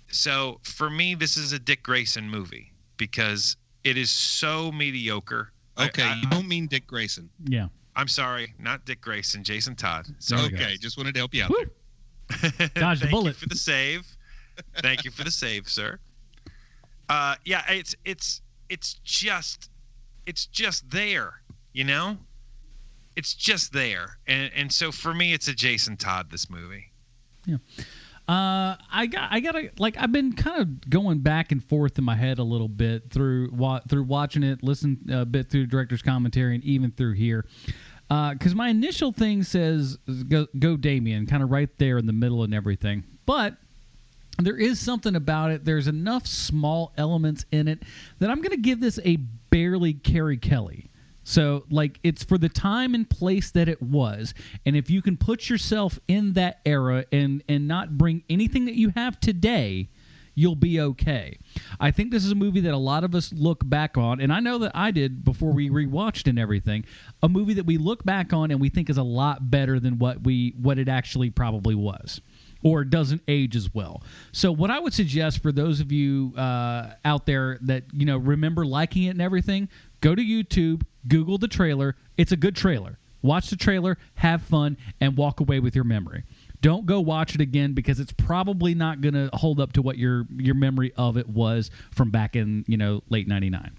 E: So for me, this is a Dick Grayson movie because it is so mediocre.
D: Okay, you don't mean Dick Grayson.
C: Yeah.
E: I'm sorry, not Dick Grayson, Jason Todd. Sorry,
D: okay,
E: guys.
D: Just wanted to help you out there.
C: Dodge the bullet.
E: Thank you for the save. Thank you for the save, sir. Yeah, it's just there, you know? It's just there. And so for me, it's a Jason Todd, this movie.
C: Yeah. I gotta, like, I've been kind of going back and forth in my head a little bit through watching it, listen a bit through director's commentary, and even through here. Because my initial thing says go Damien, kind of right there in the middle and everything. But there is something about it. There's enough small elements in it that I'm going to give this a barely Carrie Kelly. So, like, it's for the time and place that it was. And if you can put yourself in that era and not bring anything that you have today, you'll be okay. I think this is a movie that a lot of us look back on, and I know that I did before we rewatched and everything, a movie that we look back on and we think is a lot better than what it actually probably was, or doesn't age as well. So what I would suggest for those of you out there that, remember liking it and everything, go to YouTube, Google the trailer. It's a good trailer. Watch the trailer, have fun, and walk away with your memory. don't go watch it again because it's probably not going to hold up to what your memory of it was from back in, late 99.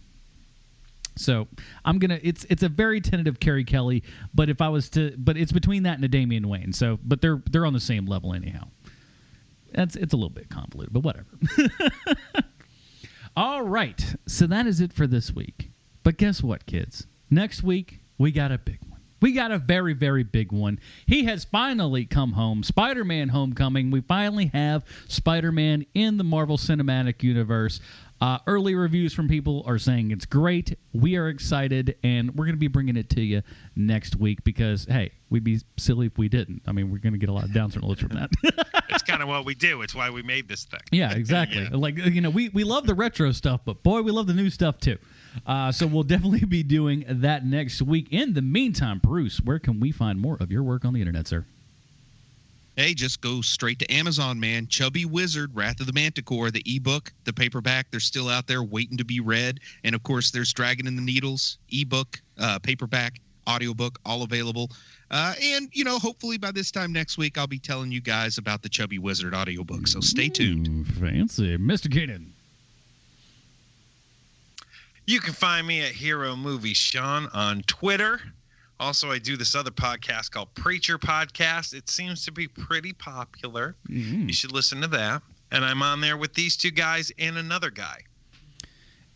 C: So I'm gonna. It's a very tentative Carrie Kelly, but it's between that and a Damian Wayne. So, but they're on the same level anyhow. It's a little bit convoluted, but whatever. All right, so that is it for this week. But guess what, kids? Next week we got a big one. We got a very, very big one. He has finally come home. Spider-Man Homecoming. We finally have Spider-Man in the Marvel Cinematic Universe. Early reviews from people are saying it's great. We are excited, and we're going to be bringing it to you next week because, hey, we'd be silly if we didn't. I mean, we're going to get a lot of downloads from that.
E: It's kind of what we do. It's why we made this thing.
C: Yeah, exactly. Yeah. Like, we love the retro stuff, but boy, we love the new stuff too. So we'll definitely be doing that next week. In the meantime, Bruce, where can we find more of your work on the internet, sir?
D: Hey, just go straight to Amazon, man. Chubby Wizard, Wrath of the Manticore, the ebook, the paperback, they're still out there waiting to be read. And, of course, there's Dragon in the Needles, ebook, paperback, audiobook, all available. And, hopefully by this time next week, I'll be telling you guys about the Chubby Wizard audiobook. So stay tuned.
C: Fancy. Mr. Keenan.
E: You can find me at Hero Movie Sean on Twitter. Also, I do this other podcast called Preacher Podcast. It seems to be pretty popular. Mm-hmm. You should listen to that. And I'm on there with these two guys and another guy.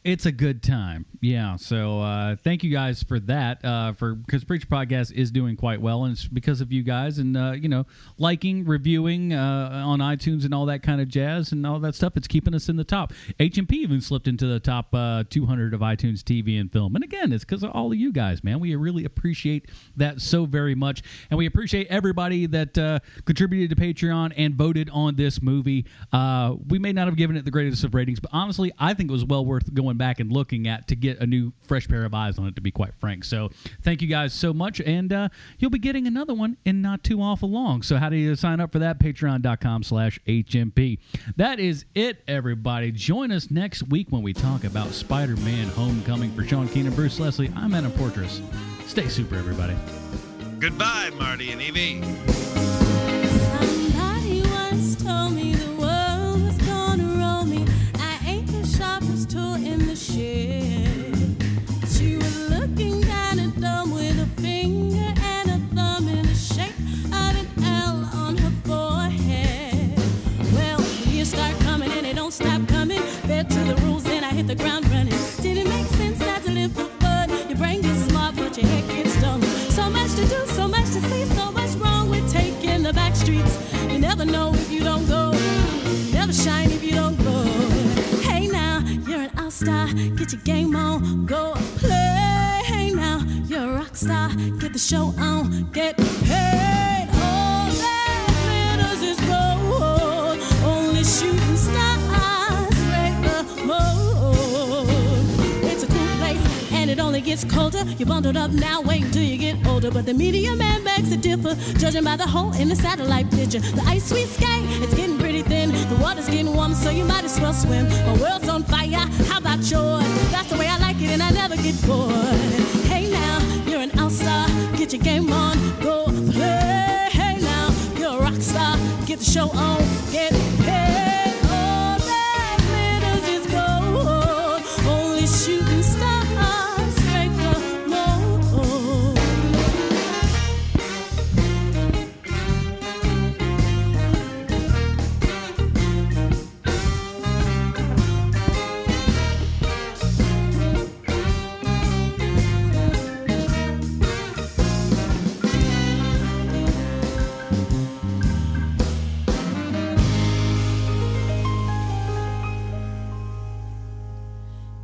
C: It's a good time. Yeah. So thank you guys for that. Because Preacher Podcast is doing quite well, and it's because of you guys and liking, reviewing on iTunes and all that kind of jazz and all that stuff. It's keeping us in the top. HMP even slipped into the top 200 of iTunes TV and film. And again, it's because of all of you guys, man. We really appreciate that so very much, and we appreciate everybody that contributed to Patreon and voted on this movie. We may not have given it the greatest of ratings, but honestly, I think it was well worth going back and looking at to get a new fresh pair of eyes on it, to be quite frank. So thank you guys so much, and you'll be getting another one in not too awful long. So how do you sign up for that? Patreon.com/HMP. That is it, everybody. Join us next week when we talk about Spider-Man Homecoming. For Sean Keenan, Bruce Leslie, I'm Adam Portrais. Stay super, everybody.
E: Goodbye, Marty and Evie.
M: Somebody once told me the world was gonna roll me. I ain't the sharpest tool in the shed. She was looking kinda dumb with a finger and a thumb in the shape of an L on her forehead. Well, the years start coming and they don't stop coming. Fed to the rules and I hit the ground running. Did it make sense not to live for fun? Your brain gets smart but your head gets dumb. So much to do, so much to see, so much wrong with taking the back streets. You never know if you don't go, never shine if you don't glow. Hey now, you're an all-star, get your game on, go play. Hey now, you're a rock star, get the show on, get paid. All that glitters is gold, only shooting stars break the mold. It's a cool place and it only gets colder. You're bundled up now, wait until you get older. But the media man begs to differ, judging by the hole in the satellite picture. The ice we skate, it's getting pretty thin. The water's getting warm, so you might as well swim. My world's on fire, how about yours? That's the way I like it, and I never get bored. Hey now, you're an all-star, get your game on, go play. Hey now, you're a rock star, get the show on, get paid. All that glitters is gold, only shooting stars break the mold.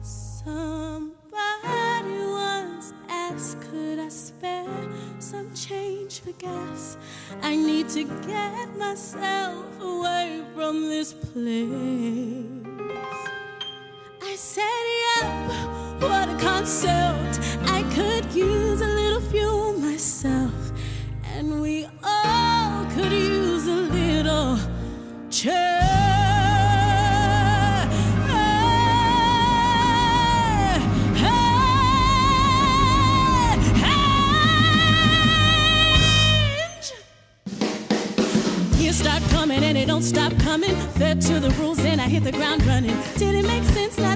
M: Somebody once asked, could I spare some change for gas? I need to get myself away from this place. I said, yep, what a concept. I could use a little fuel myself, and we all could use a little change. it don't stop coming. Fed to the rules and I hit the ground running. Did it make sense?